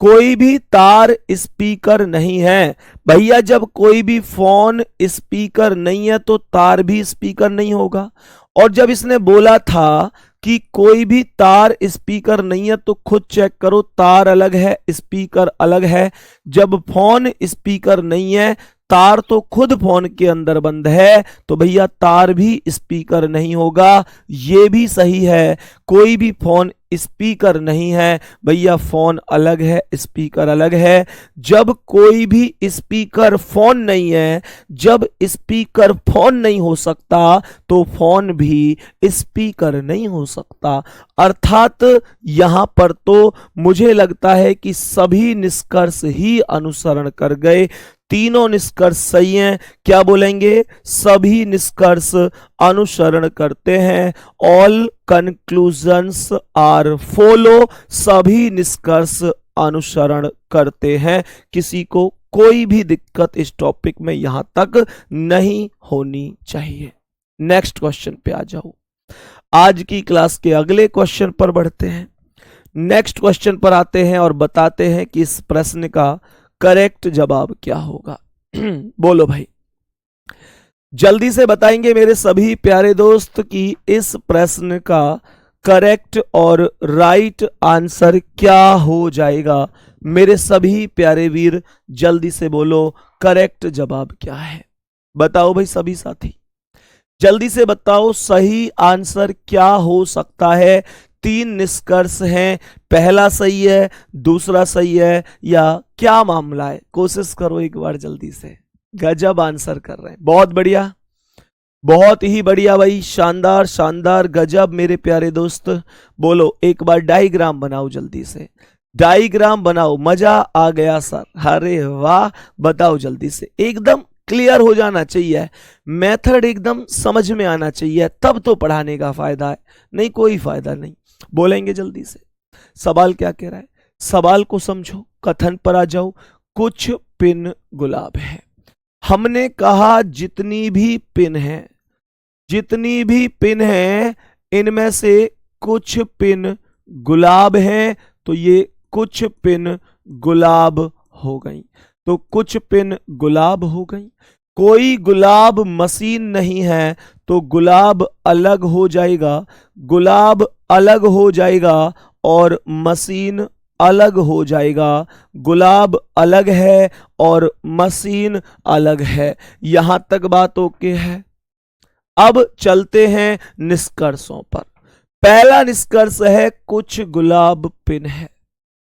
S1: कोई भी तार स्पीकर नहीं है। भैया जब कोई भी फोन स्पीकर नहीं है तो तार भी स्पीकर नहीं होगा। और जब इसने बोला था कि कोई भी तार स्पीकर नहीं है तो खुद चेक करो, तार अलग है, स्पीकर अलग है। जब फोन स्पीकर नहीं है, तार तो खुद फोन के अंदर बंद है, तो भैया तार भी स्पीकर नहीं होगा। ये भी सही है, कोई भी फोन स्पीकर नहीं है, भैया फोन अलग है, स्पीकर अलग है। जब कोई भी स्पीकर फोन नहीं है, जब स्पीकर फोन नहीं हो सकता तो फोन भी स्पीकर नहीं हो सकता। अर्थात यहां पर तो मुझे लगता है कि सभी निष्कर्ष ही अनुसरण कर गए, तीनों निष्कर्ष सही हैं। क्या बोलेंगे? सभी निष्कर्ष अनुसरण करते हैं। ऑल कंक्लूजन्स आर फॉलो, सभी निष्कर्ष अनुसरण करते हैं। किसी को कोई भी दिक्कत इस टॉपिक में यहां तक नहीं होनी चाहिए। नेक्स्ट क्वेश्चन पे आ जाओ। आज की क्लास के अगले क्वेश्चन पर बढ़ते हैं। नेक्स्ट क्वेश्चन पर आते हैं और बताते हैं कि इस प्रश्न का करेक्ट जवाब क्या होगा। बोलो भाई, जल्दी से बताएंगे मेरे सभी प्यारे दोस्त कि इस प्रश्न का करेक्ट और राइट आंसर क्या हो जाएगा। मेरे सभी प्यारे वीर जल्दी से बोलो, करेक्ट जवाब क्या है? बताओ भाई सभी साथी, जल्दी से बताओ सही आंसर क्या हो सकता है। तीन निष्कर्ष हैं, पहला सही है, दूसरा सही है, या क्या मामला है? कोशिश करो एक बार जल्दी से। गजब आंसर कर रहे हैं, बहुत बढ़िया, बहुत ही बढ़िया भाई, शानदार शानदार, गजब मेरे प्यारे दोस्त। बोलो एक बार डायग्राम बनाओ जल्दी से, डायग्राम बनाओ। मजा आ गया सर, अरे वाह, बताओ जल्दी से। एकदम क्लियर हो जाना चाहिए, मेथड एकदम समझ में आना चाहिए, तब तो पढ़ाने का फायदा है, नहीं कोई फायदा नहीं। बोलेंगे जल्दी से। सवाल क्या कह रहा है? सवाल को समझो, कथन पर आ जाओ। कुछ पिन गुलाब है। हमने कहा जितनी भी पिन है, जितनी भी पिन है, इनमें से कुछ पिन गुलाब हैं, तो ये कुछ पिन गुलाब हो गई, तो कुछ पिन गुलाब हो गई। कोई गुलाब मशीन नहीं है तो गुलाब अलग हो जाएगा, गुलाब अलग हो जाएगा और मशीन अलग हो जाएगा। गुलाब अलग है और मशीन अलग है। यहां तक बात ओके है। अब चलते हैं निष्कर्षों पर। पहला निष्कर्ष है कुछ गुलाब पिन है।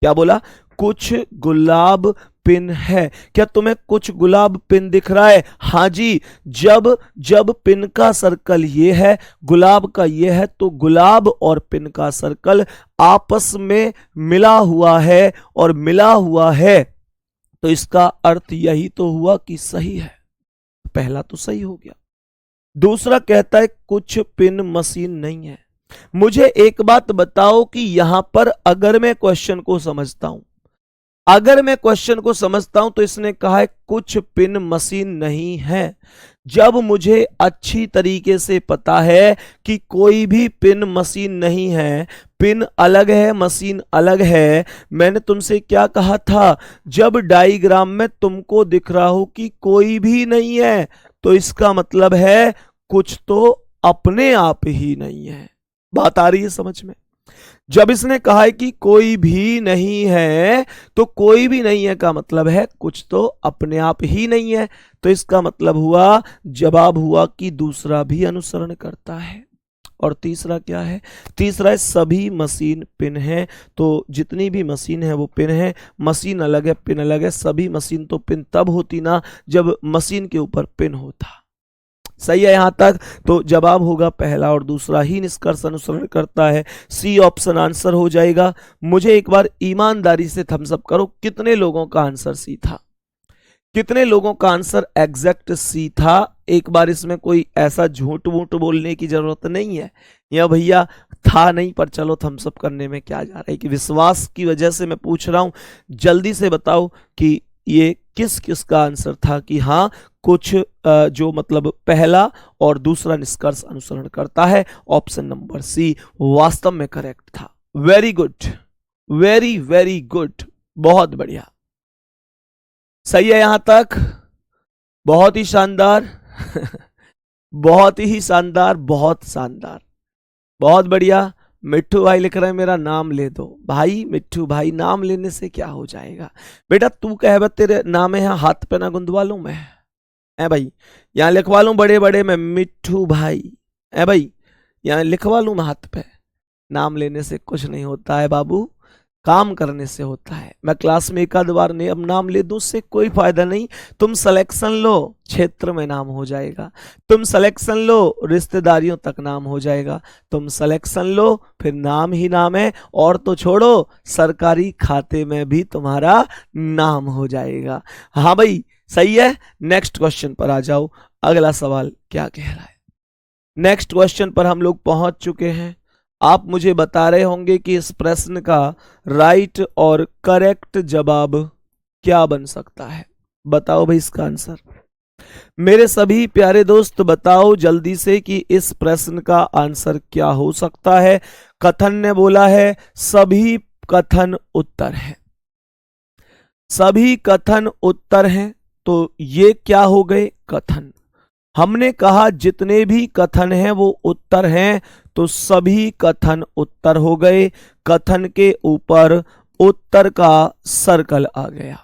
S1: क्या बोला? कुछ गुलाब पिन है। क्या तुम्हें कुछ गुलाब पिन दिख रहा है? हाँ जी। जब जब पिन का सर्कल ये है, गुलाब का ये है, तो गुलाब और पिन का सर्कल आपस में मिला हुआ है, और मिला हुआ है तो इसका अर्थ यही तो हुआ कि सही है। पहला तो सही हो गया। दूसरा कहता है कुछ पिन मशीन नहीं है। मुझे एक बात बताओ कि यहां पर अगर मैं क्वेश्चन को समझता हूं, अगर मैं क्वेश्चन को समझता हूं तो इसने कहा है कुछ पिन मशीन नहीं है। जब मुझे अच्छी तरीके से पता है कि कोई भी पिन मशीन नहीं है, पिन अलग है, मशीन अलग है, मैंने तुमसे क्या कहा था? जब डायग्राम में तुमको दिख रहा हो कि कोई भी नहीं है, तो इसका मतलब है कुछ तो अपने आप ही नहीं है। बात आ रही है समझ में? जब इसने कहा है कि कोई भी नहीं है, तो कोई भी नहीं है का मतलब है कुछ तो अपने आप ही नहीं है। तो इसका मतलब हुआ, जवाब हुआ कि दूसरा भी अनुसरण करता है। और तीसरा क्या है? तीसरा है सभी मशीन पिन है। तो जितनी भी मशीन है वो पिन है। मशीन अलग है, पिन अलग है। सभी मशीन तो पिन तब होती ना जब मशीन के ऊपर पिन होता। सही है यहां तक? तो जवाब होगा पहला और दूसरा ही निष्कर्ष अनुसरण करता है। सी ऑप्शन आंसर हो जाएगा। मुझे एक बार ईमानदारी से थम्स अप करो, कितने लोगों का आंसर सी था? कितने लोगों का आंसर एग्जैक्ट सी था? एक बार इसमें कोई ऐसा झूठ वूठ बोलने की जरूरत नहीं है, या भैया था नहीं पर चलो थम्स अप करने में क्या जा रहा है, कि विश्वास की वजह से मैं पूछ रहा हूं। जल्दी से बताओ कि ये किस किस का आंसर था कि हाँ कुछ जो मतलब पहला और दूसरा निष्कर्ष अनुसरण करता है। ऑप्शन नंबर सी वास्तव में करेक्ट था। Very good, very very good, बहुत बढ़िया। सही है यहां तक? बहुत ही शानदार बहुत ही शानदार, बहुत शानदार, बहुत बढ़िया। मिट्ठू भाई लिख रहे हैं मेरा नाम ले दो। भाई मिट्ठू भाई, नाम लेने से क्या हो जाएगा? बेटा तू कह तेरे नाम है, यहाँ हाथ पे ना गुंदवा लूं मैं? है भाई, यहाँ लिखवा लूं बड़े बड़े में मिट्ठू भाई? है भाई, यहाँ लिखवा लूं मैं हाथ पे? नाम लेने से कुछ नहीं होता है बाबू, काम करने से होता है। मैं क्लास में एक आध बार नहीं अब नाम ले दूं, उससे कोई फायदा नहीं। तुम सिलेक्शन लो, क्षेत्र में नाम हो जाएगा। तुम सिलेक्शन लो, रिश्तेदारियों तक नाम हो जाएगा। तुम सिलेक्शन लो, फिर नाम ही नाम है। और तो छोड़ो, सरकारी खाते में भी तुम्हारा नाम हो जाएगा। हाँ भाई सही है। नेक्स्ट क्वेश्चन पर आ जाओ, अगला सवाल क्या कह रहा है। नेक्स्ट क्वेश्चन पर हम लोग पहुंच चुके हैं। आप मुझे बता रहे होंगे कि इस प्रश्न का राइट और करेक्ट जवाब क्या बन सकता है। बताओ भाई इसका आंसर। मेरे सभी प्यारे दोस्त बताओ जल्दी से कि इस प्रश्न का आंसर क्या हो सकता है। कथन ने बोला है सभी कथन उत्तर है। सभी कथन उत्तर हैं, तो ये क्या हो गए? कथन। हमने कहा जितने भी कथन हैं वो उत्तर हैं, तो सभी कथन उत्तर हो गए। कथन के ऊपर उत्तर का सर्कल आ गया।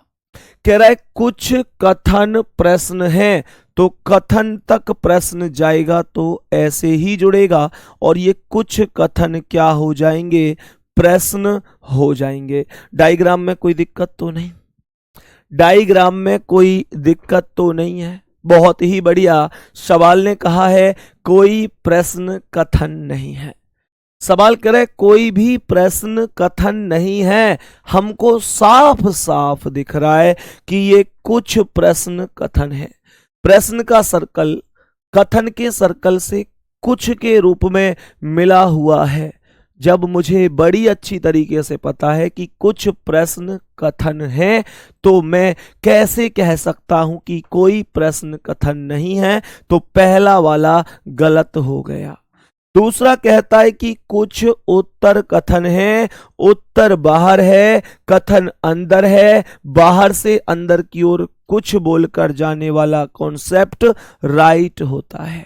S1: कह रहा है कुछ कथन प्रश्न है, तो कथन तक प्रश्न जाएगा तो ऐसे ही जुड़ेगा, और ये कुछ कथन क्या हो जाएंगे? प्रश्न हो जाएंगे। डायग्राम में कोई दिक्कत तो नहीं? डायग्राम में कोई दिक्कत तो नहीं है? बहुत ही बढ़िया। सवाल ने कहा है कोई प्रश्न कथन नहीं है। सवाल करे कोई भी प्रश्न कथन नहीं है। हमको साफ साफ दिख रहा है कि ये कुछ प्रश्न कथन है। प्रश्न का सर्कल कथन के सर्कल से कुछ के रूप में मिला हुआ है। जब मुझे बड़ी अच्छी तरीके से पता है कि कुछ प्रश्न कथन है, तो मैं कैसे कह सकता हूं कि कोई प्रश्न कथन नहीं है? तो पहला वाला गलत हो गया। दूसरा कहता है कि कुछ उत्तर कथन है। उत्तर बाहर है, कथन अंदर है। बाहर से अंदर की ओर कुछ बोलकर जाने वाला कॉन्सेप्ट राइट होता है।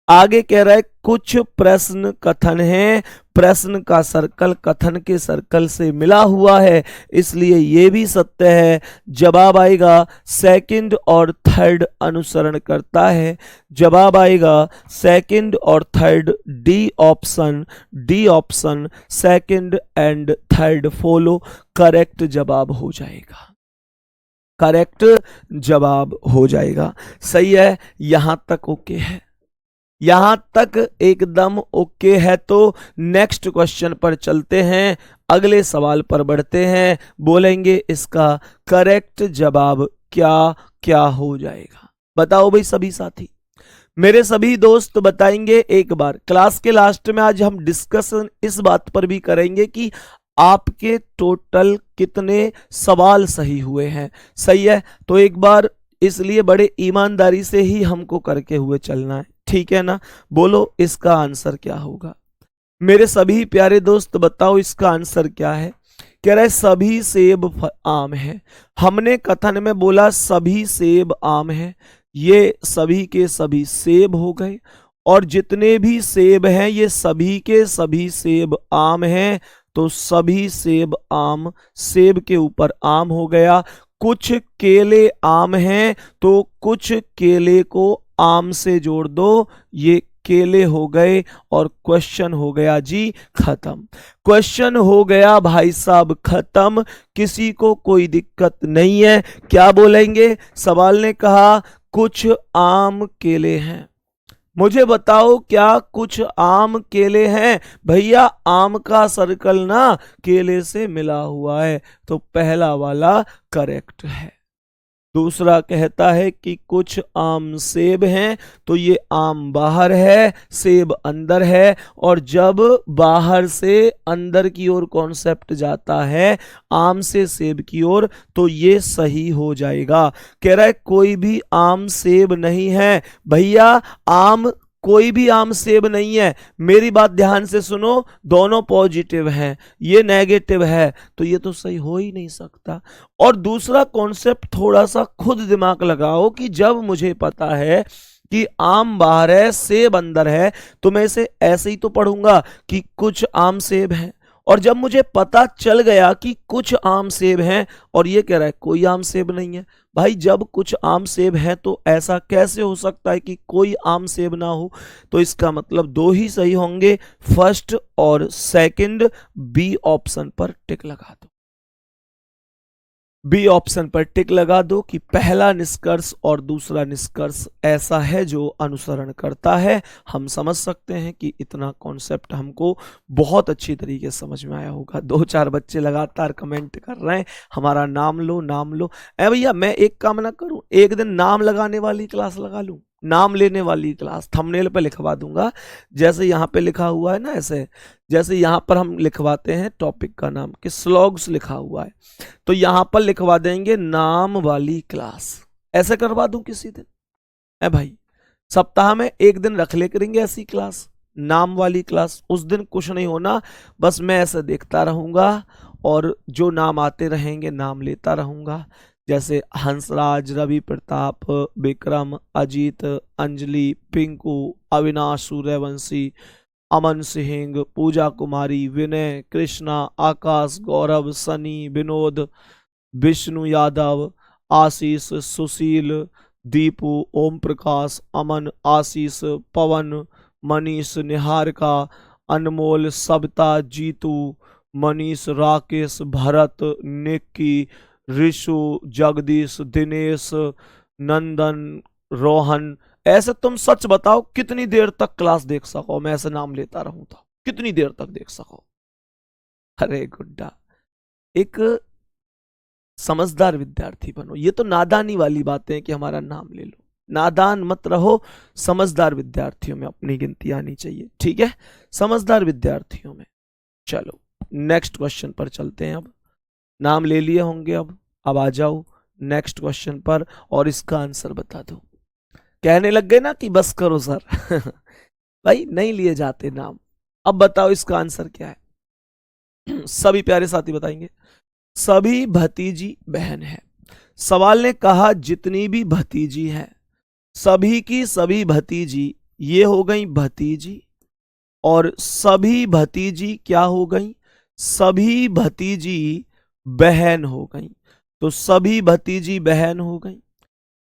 S1: आगे कह रहा है कुछ प्रश्न कथन है, प्रश्न का सर्कल कथन के सर्कल से मिला हुआ है, इसलिए यह भी सत्य है। जवाब आएगा सेकंड और थर्ड अनुसरण करता है। जवाब आएगा सेकंड और third, D option second and third follow, correct जवाब हो जाएगा। करेक्ट जवाब हो जाएगा। सही है, यहां तक ओके है, यहां तक एकदम ओके है। तो नेक्स्ट क्वेश्चन पर चलते हैं, अगले सवाल पर बढ़ते हैं, बोलेंगे इसका करेक्ट जवाब क्या क्या हो जाएगा। बताओ भाई सभी साथी, मेरे सभी दोस्त बताएंगे एक बार। क्लास के लास्ट में आज हम डिस्कशन इस बात पर भी करेंगे कि आपके टोटल कितने सवाल सही हुए हैं। सही है, तो एक बार इसलिए बड़े ईमानदारी से ही हमको करके हुए चलना है, ठीक है ना। बोलो इसका आंसर क्या होगा मेरे सभी प्यारे दोस्त, बताओ इसका आंसर क्या है। कह रहे सभी सेब आम है। हमने कथन में बोला सभी सेब आम है, ये सभी के सभी सेब हो गए, और जितने भी सेब हैं ये सभी के सभी सेब आम हैं, तो सभी सेब आम, सेब के ऊपर आम हो गया। कुछ केले आम हैं, तो कुछ केले को आम से जोड़ दो, ये केले हो गए, और क्वेश्चन हो गया जी खत्म। क्वेश्चन हो गया भाई साहब खत्म, किसी को कोई दिक्कत नहीं है। क्या बोलेंगे, सवाल ने कहा कुछ आम केले हैं, मुझे बताओ क्या कुछ आम केले हैं। भैया आम का सर्कल ना केले से मिला हुआ है, तो पहला वाला करेक्ट है। दूसरा कहता है कि कुछ आम सेब हैं, तो ये आम बाहर है, सेब अंदर है, और जब बाहर से अंदर की ओर कॉन्सेप्ट जाता है आम से सेब की ओर, तो ये सही हो जाएगा। कह रहा है कोई भी आम सेब नहीं है। भैया आम, कोई भी आम सेब नहीं है, मेरी बात ध्यान से सुनो, दोनों पॉजिटिव हैं, ये नेगेटिव है, तो ये तो सही हो ही नहीं सकता। और दूसरा कॉन्सेप्ट थोड़ा सा खुद दिमाग लगाओ कि जब मुझे पता है कि आम बाहर है सेब अंदर है, तो मैं इसे ऐसे ही तो पढ़ूंगा कि कुछ आम सेब हैं। और जब मुझे पता चल गया कि कुछ आम सेब हैं और ये कह रहा है कोई आम सेब नहीं है, भाई जब कुछ आम सेब है तो ऐसा कैसे हो सकता है कि कोई आम सेब ना हो। तो इसका मतलब दो ही सही होंगे, फर्स्ट और सेकंड। बी ऑप्शन पर टिक लगा दो, बी ऑप्शन पर टिक लगा दो कि पहला निष्कर्ष और दूसरा निष्कर्ष ऐसा है जो अनुसरण करता है। हम समझ सकते हैं कि इतना कॉन्सेप्ट हमको बहुत अच्छी तरीके से समझ में आया होगा। 2-4 बच्चे लगातार कमेंट कर रहे हैं हमारा नाम लो नाम लो। ए भैया मैं एक काम ना करूं, एक दिन नाम लगाने वाली क्लास लगा लूं, नाम लेने वाली क्लास थंबनेल पे लिखवा दूंगा, जैसे यहाँ पे लिखा हुआ है ना, ऐसे जैसे यहाँ पर हम लिखवाते हैं टॉपिक का नाम कि स्लॉग्स लिखा हुआ है, तो यहाँ पर लिखवा देंगे नाम वाली क्लास, ऐसे करवा दूं किसी दिन। है भाई सप्ताह में एक दिन रख ले करेंगे ऐसी क्लास, नाम वाली क्लास। उस दिन कुछ नहीं होना, बस मैं ऐसे देखता रहूंगा और जो नाम आते रहेंगे नाम लेता रहूंगा, जैसे हंसराज, रवि प्रताप, विक्रम, अजीत, अंजलि, पिंकू, अविनाश सूर्यवंशी, अमन सिंह, पूजा कुमारी, विनय, कृष्णा, आकाश, गौरव, सनी, विनोद, विष्णु यादव, आशीष, सुशील, दीपू, ओम प्रकाश, अमन, आशीष, पवन, मनीष, निहारिका, अनमोल, सविता, जीतू, मनीष, राकेश, भरत, निक्की, ऋषु, जगदीश, दिनेश, नंदन, रोहन। ऐसे तुम सच बताओ कितनी देर तक क्लास देख सको, मैं ऐसे नाम लेता रहूं तो कितनी देर तक देख सको। अरे गुड्डा, एक समझदार विद्यार्थी बनो। ये तो नादानी वाली बातें हैं कि हमारा नाम ले लो, नादान मत रहो, समझदार विद्यार्थियों में अपनी गिनती आनी चाहिए, ठीक है, समझदार विद्यार्थियों में। चलो नेक्स्ट क्वेश्चन पर चलते हैं। अब नाम ले लिए होंगे, अब आ जाओ नेक्स्ट क्वेश्चन पर और इसका आंसर बता दो। कहने लग गए ना कि बस करो सर भाई नहीं लिए जाते नाम। अब बताओ इसका आंसर क्या है सभी प्यारे साथी बताएंगे। सभी भतीजी बहन है। सवाल ने कहा जितनी भी भतीजी है, सभी की सभी भतीजी, ये हो गई भतीजी, और सभी भतीजी क्या हो गई, सभी भतीजी बहन हो गई। तो सभी भतीजी बहन हो गई।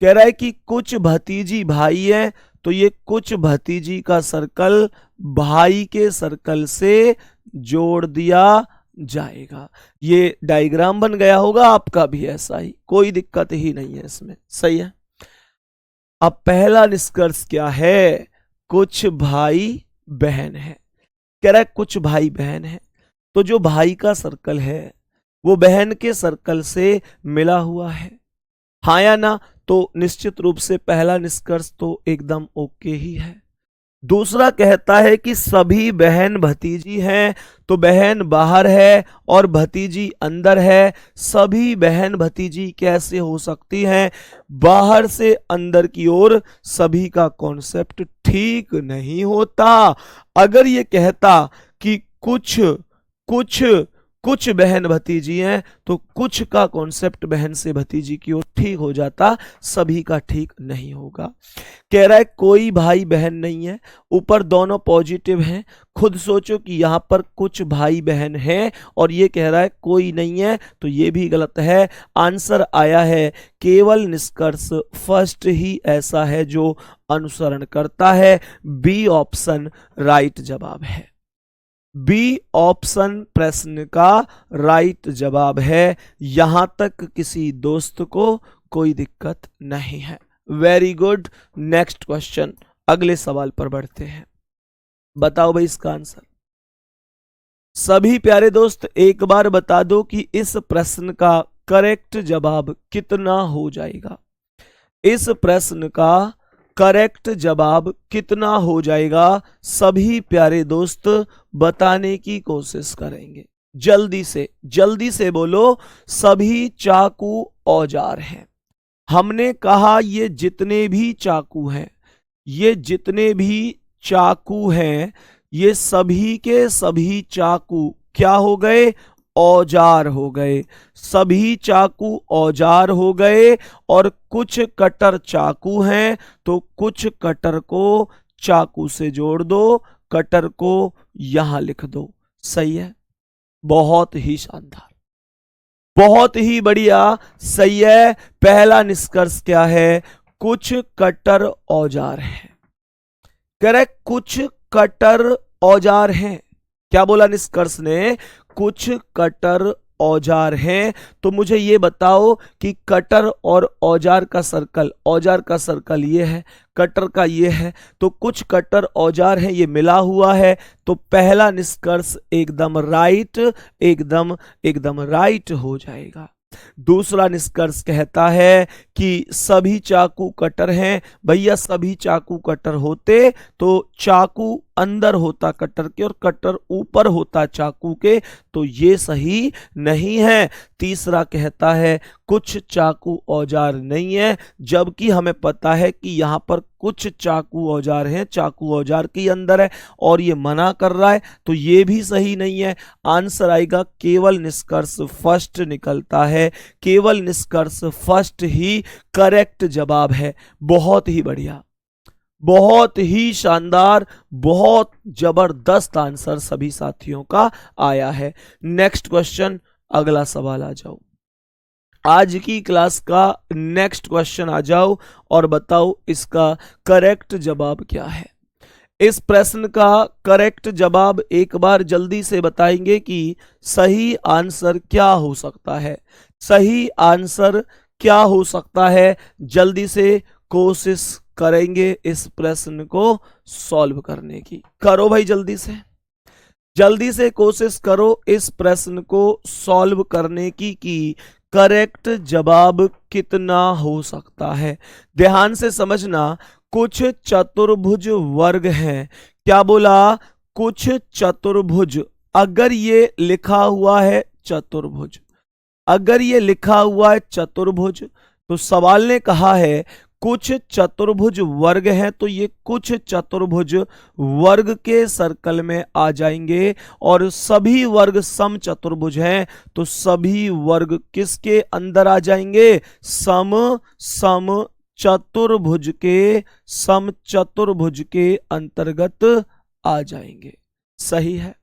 S1: कह रहा है कि कुछ भतीजी भाई है, तो ये कुछ भतीजी का सर्कल भाई के सर्कल से जोड़ दिया जाएगा। ये डायग्राम बन गया होगा आपका भी ऐसा ही, कोई दिक्कत ही नहीं है इसमें। सही है। अब पहला निष्कर्ष क्या है, कुछ भाई बहन है। कह रहा है कुछ भाई बहन है, तो जो भाई का सर्कल है वो बहन के सर्कल से मिला हुआ है, हाँ या ना। तो निश्चित रूप से पहला निष्कर्ष तो एकदम ओके ही है। दूसरा कहता है कि सभी बहन भतीजी हैं, तो बहन बाहर है और भतीजी अंदर है। सभी बहन भतीजी कैसे हो सकती हैं, बाहर से अंदर की ओर, सभी का कॉन्सेप्ट ठीक नहीं होता। अगर ये कहता कि कुछ कुछ कुछ बहन भतीजी हैं, तो कुछ का कॉन्सेप्ट बहन से भतीजी की ओर ठीक हो जाता, सभी का ठीक नहीं होगा। कह रहा है कोई भाई बहन नहीं है, ऊपर दोनों पॉजिटिव हैं। खुद सोचो कि यहां पर कुछ भाई बहन हैं और ये कह रहा है कोई नहीं है, तो ये भी गलत है। आंसर आया है केवल निष्कर्ष फर्स्ट ही ऐसा है जो अनुसरण करता है। बी ऑप्शन राइट जवाब है। बी ऑप्शन प्रश्न का राइट जवाब है। यहां तक किसी दोस्त को कोई दिक्कत नहीं है। Very good. नेक्स्ट क्वेश्चन, अगले सवाल पर बढ़ते हैं। बताओ भाई इसका आंसर। सभी प्यारे दोस्त एक बार बता दो कि इस प्रश्न का करेक्ट जवाब कितना हो जाएगा। इस प्रश्न का करेक्ट जवाब कितना हो जाएगा, सभी प्यारे दोस्त बताने की कोशिश करेंगे। जल्दी से बोलो। सभी चाकू औजार हैं। हमने कहा ये जितने भी चाकू हैं, ये जितने भी चाकू हैं, ये सभी के सभी चाकू क्या हो गए, औजार हो गए। सभी चाकू औजार हो गए। और कुछ कटर चाकू हैं, तो कुछ कटर को चाकू से जोड़ दो, कटर को यहां लिख दो। सही है, बहुत ही शानदार, बहुत ही बढ़िया, सही है। पहला निष्कर्ष क्या है, कुछ कटर औजार हैं। करेक्ट, कुछ कटर औजार हैं। क्या बोला निष्कर्ष ने, कुछ कटर औजार हैं। तो मुझे ये बताओ कि कटर और औजार का सर्कल ये है, कटर का ये है, तो कुछ कटर औजार हैं, ये मिला हुआ है। तो पहला निष्कर्ष एकदम राइट हो जाएगा। दूसरा निष्कर्ष कहता है कि सभी चाकू कटर हैं। भैया सभी चाकू कटर होते तो चाकू अंदर होता कटर के और कटर ऊपर होता चाकू के, तो ये सही नहीं है। तीसरा कहता है कुछ चाकू औजार नहीं है, जबकि हमें पता है कि यहां पर कुछ चाकू औजार हैं, चाकू औजार के अंदर है और ये मना कर रहा है, तो ये भी सही नहीं है। आंसर आएगा केवल निष्कर्ष फर्स्ट निकलता है। केवल निष्कर्ष फर्स्ट ही करेक्ट जवाब है। बहुत ही बढ़िया, बहुत ही शानदार, बहुत जबरदस्त आंसर सभी साथियों का आया है। नेक्स्ट क्वेश्चन, अगला सवाल आ जाओ। आज की क्लास का नेक्स्ट क्वेश्चन आ जाओ और बताओ इसका करेक्ट जवाब क्या है। इस प्रश्न का करेक्ट जवाब एक बार जल्दी से बताएंगे कि सही आंसर क्या हो सकता है। सही आंसर क्या हो सकता है, जल्दी से कोशिश करेंगे इस प्रश्न को सॉल्व करने की। करो भाई जल्दी से कोशिश करो इस प्रश्न को सॉल्व करने की कि करेक्ट जवाब कितना हो सकता है। ध्यान से समझना, कुछ चतुर्भुज वर्ग हैं। क्या बोला, कुछ चतुर्भुज। अगर ये लिखा हुआ है चतुर्भुज, अगर ये लिखा हुआ है चतुर्भुज, तो सवाल ने कहा है कुछ चतुर्भुज वर्ग हैं, तो ये कुछ चतुर्भुज वर्ग के सर्कल में आ जाएंगे। और सभी वर्ग सम चतुर्भुज हैं, तो सभी वर्ग किसके अंदर आ जाएंगे, सम चतुर्भुज के समचतुर्भुज के अंतर्गत आ जाएंगे। सही है।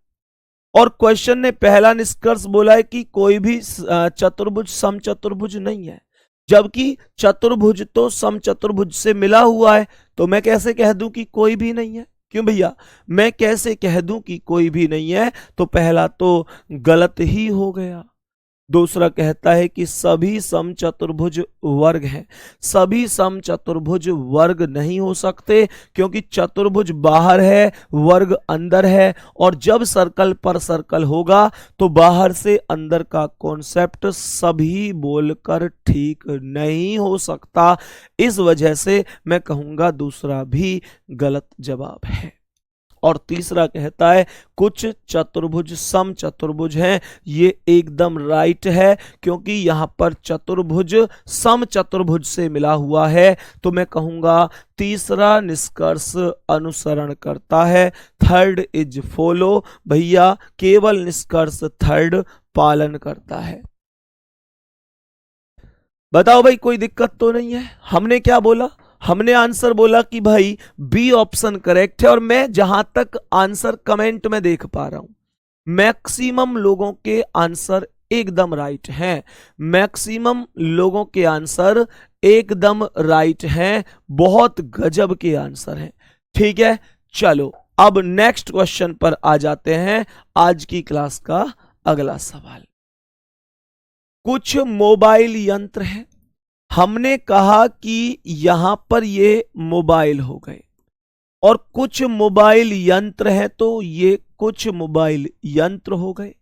S1: और क्वेश्चन ने पहला निष्कर्ष बोला है कि कोई भी चतुर्भुज समचतुर्भुज नहीं है, जबकि चतुर्भुज तो समचतुर्भुज से मिला हुआ है। तो मैं कैसे कह दूं कि कोई भी नहीं है? क्यों भैया, मैं कैसे कह दूं कि कोई भी नहीं है? तो पहला तो गलत ही हो गया। दूसरा कहता है कि सभी समचतुर्भुज वर्ग हैं। सभी समचतुर्भुज वर्ग नहीं हो सकते, क्योंकि चतुर्भुज बाहर है, वर्ग अंदर है, और जब सर्कल पर सर्कल होगा तो बाहर से अंदर का कॉन्सेप्ट सभी बोलकर ठीक नहीं हो सकता। इस वजह से मैं कहूंगा दूसरा भी गलत जवाब है। और तीसरा कहता है कुछ चतुर्भुज समचतुर्भुज हैं। ये एकदम राइट है, क्योंकि यहां पर चतुर्भुज समचतुर्भुज से मिला हुआ है। तो मैं कहूंगा तीसरा निष्कर्ष अनुसरण करता है, थर्ड इज फॉलो। भैया केवल निष्कर्ष थर्ड पालन करता है। बताओ भाई, कोई दिक्कत तो नहीं है? हमने क्या बोला? हमने आंसर बोला कि भाई बी ऑप्शन करेक्ट है। और मैं जहां तक आंसर कमेंट में देख पा रहा हूं, मैक्सिमम लोगों के आंसर एकदम राइट हैं। मैक्सिमम लोगों के आंसर एकदम राइट हैं। बहुत गजब के आंसर हैं। ठीक है, चलो अब नेक्स्ट क्वेश्चन पर आ जाते हैं। आज की क्लास का अगला सवाल, कुछ मोबाइल यंत्र हैं। हमने कहा कि यहां पर ये मोबाइल हो गए, और कुछ मोबाइल यंत्र हैं, तो ये कुछ मोबाइल यंत्र हो गए।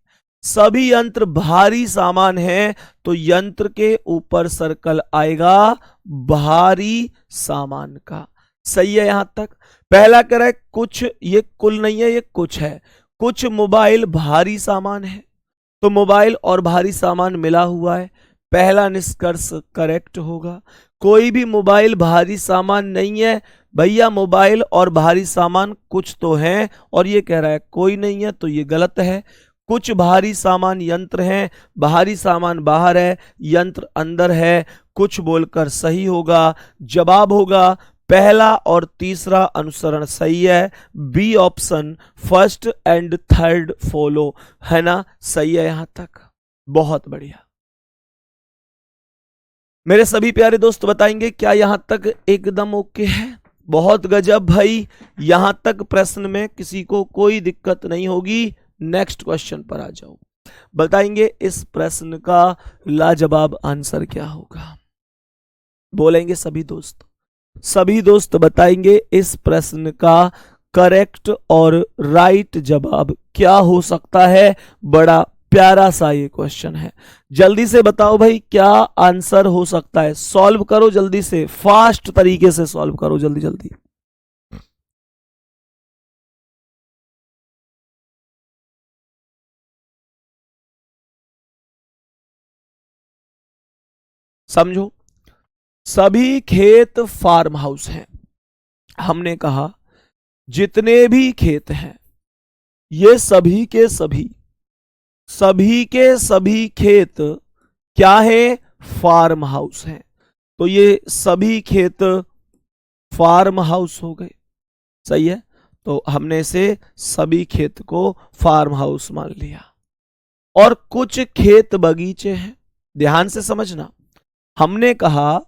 S1: सभी यंत्र भारी सामान है, तो यंत्र के ऊपर सर्कल आएगा भारी सामान का। सही है यहां तक? पहला कह रहा है कुछ, ये कुल नहीं है, ये कुछ है। कुछ मोबाइल भारी सामान है, तो मोबाइल और भारी सामान मिला हुआ है। पहला निष्कर्ष करेक्ट होगा। कोई भी मोबाइल भारी सामान नहीं है। भैया मोबाइल और भारी सामान कुछ तो हैं, और ये कह रहा है कोई नहीं है, तो ये गलत है। कुछ भारी सामान यंत्र हैं, भारी सामान बाहर है, यंत्र अंदर है। कुछ बोलकर सही होगा। जवाब होगा पहला और तीसरा अनुसरण सही है। B option first and third follow, है ना? सही है यहां तक? बहुत बढ़िया। मेरे सभी प्यारे दोस्त बताएंगे क्या यहां तक एकदम ओके है? बहुत गजब भाई, यहां तक प्रश्न में किसी को कोई दिक्कत नहीं होगी। नेक्स्ट क्वेश्चन पर आ जाओ। बताएंगे इस प्रश्न का लाजवाब आंसर क्या होगा? बोलेंगे सभी दोस्त? सभी दोस्त बताएंगे इस प्रश्न का करेक्ट और राइट जवाब क्या हो सकता है। बड़ा प्यारा सा ये क्वेश्चन है। जल्दी से बताओ भाई क्या आंसर हो सकता है? सॉल्व करो जल्दी से, फास्ट तरीके से सॉल्व करो, जल्दी जल्दी। समझो, सभी खेत फार्म हाउस हैं। हमने कहा जितने भी खेत हैं, ये सभी के सभी खेत क्या है? फार्म हाउस हैं। तो ये सभी खेत फार्म हाउस हो गए। सही है, तो हमने इसे सभी खेत को फार्म हाउस मान लिया। और कुछ खेत बगीचे हैं। ध्यान से समझना, हमने कहा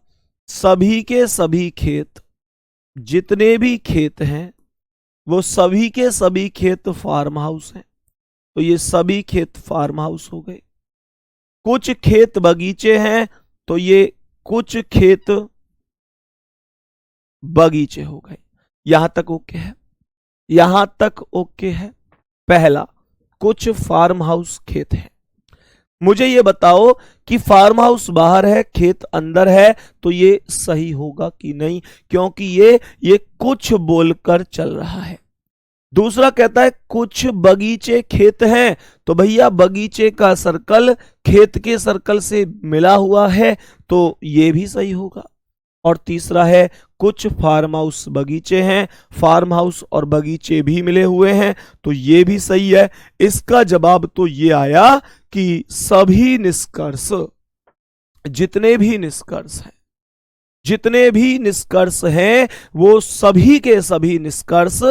S1: सभी के सभी खेत, जितने भी खेत हैं वो सभी के सभी खेत फार्म हाउस हैं। तो ये सभी खेत फार्म हाउस हो गए। कुछ खेत बगीचे हैं, तो ये कुछ खेत बगीचे हो गए। यहां तक ओके है? यहां तक ओके है? पहला, कुछ फार्म हाउस खेत हैं। मुझे ये बताओ कि फार्म हाउस बाहर है, खेत अंदर है, तो ये सही होगा कि नहीं? क्योंकि ये कुछ बोलकर चल रहा है। दूसरा कहता है कुछ बगीचे खेत हैं, तो भैया बगीचे का सर्कल खेत के सर्कल से मिला हुआ है, तो ये भी सही होगा। और तीसरा है कुछ फार्म हाउस बगीचे हैं, फार्म हाउस और बगीचे भी मिले हुए हैं, तो ये भी सही है। इसका जवाब तो ये आया कि सभी निष्कर्ष, जितने भी निष्कर्ष हैं जितने भी निष्कर्ष हैं वो सभी के सभी निष्कर्ष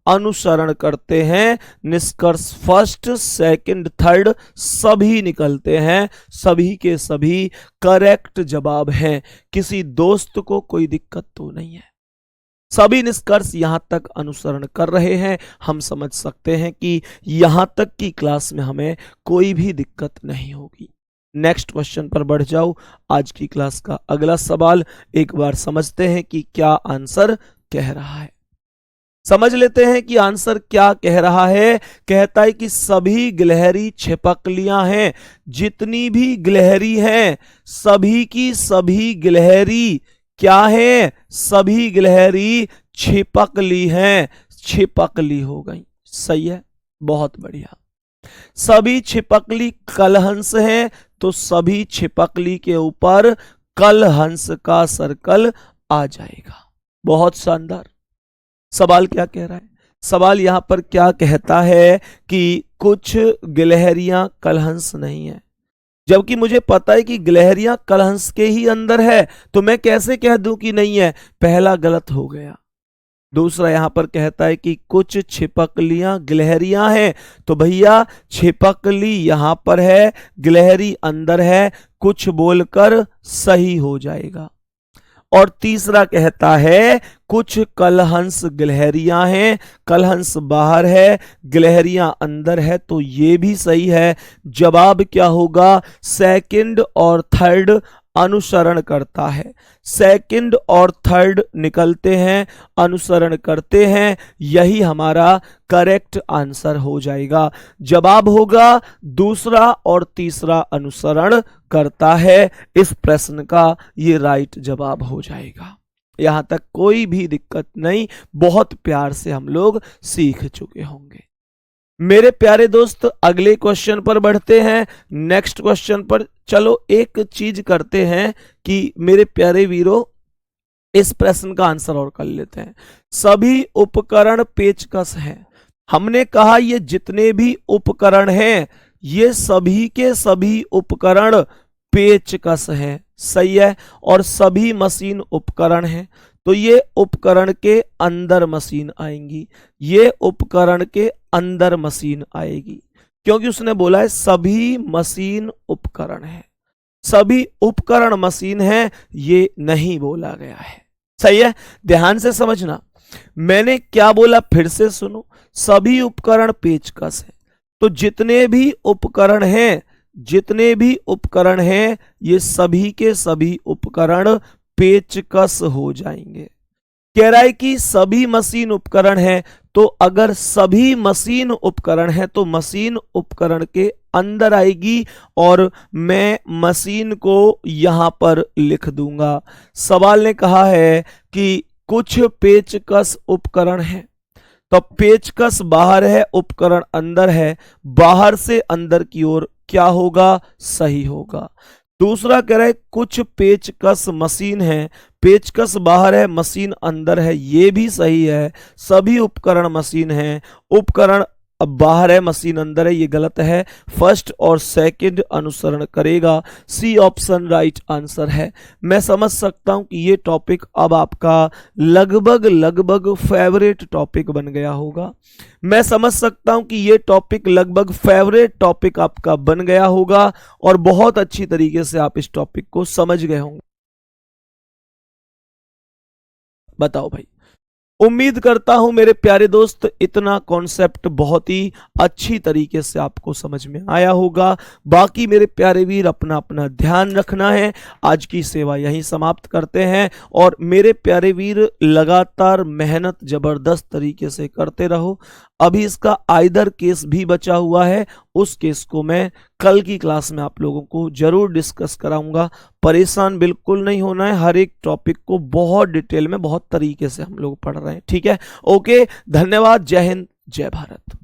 S1: अनुसरण करते हैं। निष्कर्ष फर्स्ट, सेकंड, थर्ड सभी निकलते हैं, सभी के सभी करेक्ट जवाब हैं। किसी दोस्त को कोई दिक्कत तो नहीं है, सभी निष्कर्ष यहां तक अनुसरण कर रहे हैं। हम समझ सकते हैं कि यहां तक की क्लास में हमें कोई भी दिक्कत नहीं होगी। नेक्स्ट क्वेश्चन पर बढ़ जाओ। आज की क्लास का अगला सवाल एक बार समझते हैं कि क्या आंसर कह रहा है। समझ लेते हैं कि आंसर क्या कह रहा है। कहता है कि सभी गिलहरी छिपकलियां हैं। जितनी भी गिलहरी हैं सभी की सभी गिलहरी क्या है? सभी गिलहरी छिपकली हैं। छिपकली हो गई, सही है, बहुत बढ़िया। सभी छिपकली कलहंस हैं तो सभी छिपकली के ऊपर कलहंस का सर्कल आ जाएगा। बहुत शानदार। सवाल क्या कह रहा है? सवाल यहां पर क्या कहता है कि कुछ गिलहरियां कलहंस नहीं है, जबकि मुझे पता है कि गिलहरियां कलहंस के ही अंदर है, तो मैं कैसे कह दूं कि नहीं है? पहला गलत हो गया। दूसरा यहां पर कहता है कि कुछ छिपकलियां गिलहरियां हैं, तो भैया छिपकली यहां पर है, गिलहरी अंदर है, कुछ बोलकर सही हो जाएगा। और तीसरा कहता है कुछ कलहंस गिलहरियां हैं, कलहंस बाहर है, गिलहरियां अंदर है, तो ये भी सही है। जवाब क्या होगा? सेकंड और थर्ड अनुसरण करता है। सेकंड और थर्ड निकलते हैं, अनुसरण करते हैं, यही हमारा करेक्ट आंसर हो जाएगा। जवाब होगा दूसरा और तीसरा अनुसरण करता है। इस प्रश्न का ये राइट जवाब हो जाएगा। यहां तक कोई भी दिक्कत नहीं, बहुत प्यार से हम लोग सीख चुके होंगे। मेरे प्यारे दोस्त अगले क्वेश्चन पर बढ़ते हैं। नेक्स्ट क्वेश्चन पर चलो एक चीज करते हैं कि मेरे प्यारे वीरों इस प्रश्न का आंसर और कर लेते हैं। सभी उपकरण पेचकस हैं। हमने कहा ये जितने भी उपकरण हैं ये सभी के सभी उपकरण पेचकस हैं, सही है। और सभी मशीन उपकरण हैं, तो ये उपकरण के अंदर मशीन आएंगी, ये उपकरण के अंदर मशीन आएगी, क्योंकि उसने बोला है सभी मशीन उपकरण है, सभी उपकरण मशीन है, ये नहीं बोला गया है, सही है। ध्यान से समझना, मैंने क्या बोला फिर से सुनो। सभी उपकरण पेचकस है, तो जितने भी उपकरण हैं, जितने भी उपकरण हैं ये सभी के सभी उपकरण पेचकस हो जाएंगे। कह रहा है कि सभी मशीन उपकरण हैं, तो अगर सभी मशीन उपकरण हैं तो मशीन उपकरण के अंदर आएगी और मैं मशीन को यहां पर लिख दूंगा। सवाल ने कहा है कि कुछ पेचकस उपकरण हैं, तो पेचकस बाहर है, उपकरण अंदर है, बाहर से अंदर की ओर क्या होगा? सही होगा। दूसरा कह रहा है कुछ पेचकस मशीन है, पेचकस बाहर है, मशीन अंदर है, ये भी सही है। सभी उपकरण मशीन हैं, उपकरण अब बाहर है, मशीन अंदर है, ये गलत है। फर्स्ट और सेकंड अनुसरण करेगा। सी ऑप्शन राइट आंसर है। मैं समझ सकता हूं कि ये टॉपिक अब आपका लगभग फेवरेट टॉपिक बन गया होगा। मैं समझ सकता हूं कि ये टॉपिक लगभग फेवरेट टॉपिक आपका बन गया होगा और बहुत अच्छी तरीके से आप इस टॉपिक को समझ गए होंगे। बताओ भाई, उम्मीद करता हूं मेरे प्यारे दोस्त इतना कॉन्सेप्ट बहुत ही अच्छी तरीके से आपको समझ में आया होगा। बाकी मेरे प्यारे वीर अपना अपना ध्यान रखना है। आज की सेवा यहीं समाप्त करते हैं और मेरे प्यारे वीर लगातार मेहनत जबरदस्त तरीके से करते रहो। अभी इसका आइदर केस भी बचा हुआ है, उस केस को मैं कल की क्लास में आप लोगों को जरूर डिस्कस कराऊंगा। परेशान बिल्कुल नहीं होना है, हर एक टॉपिक को बहुत डिटेल में बहुत तरीके से हम लोग पढ़ रहे हैं, ठीक है। ओके, धन्यवाद। जय हिंद, जय भारत।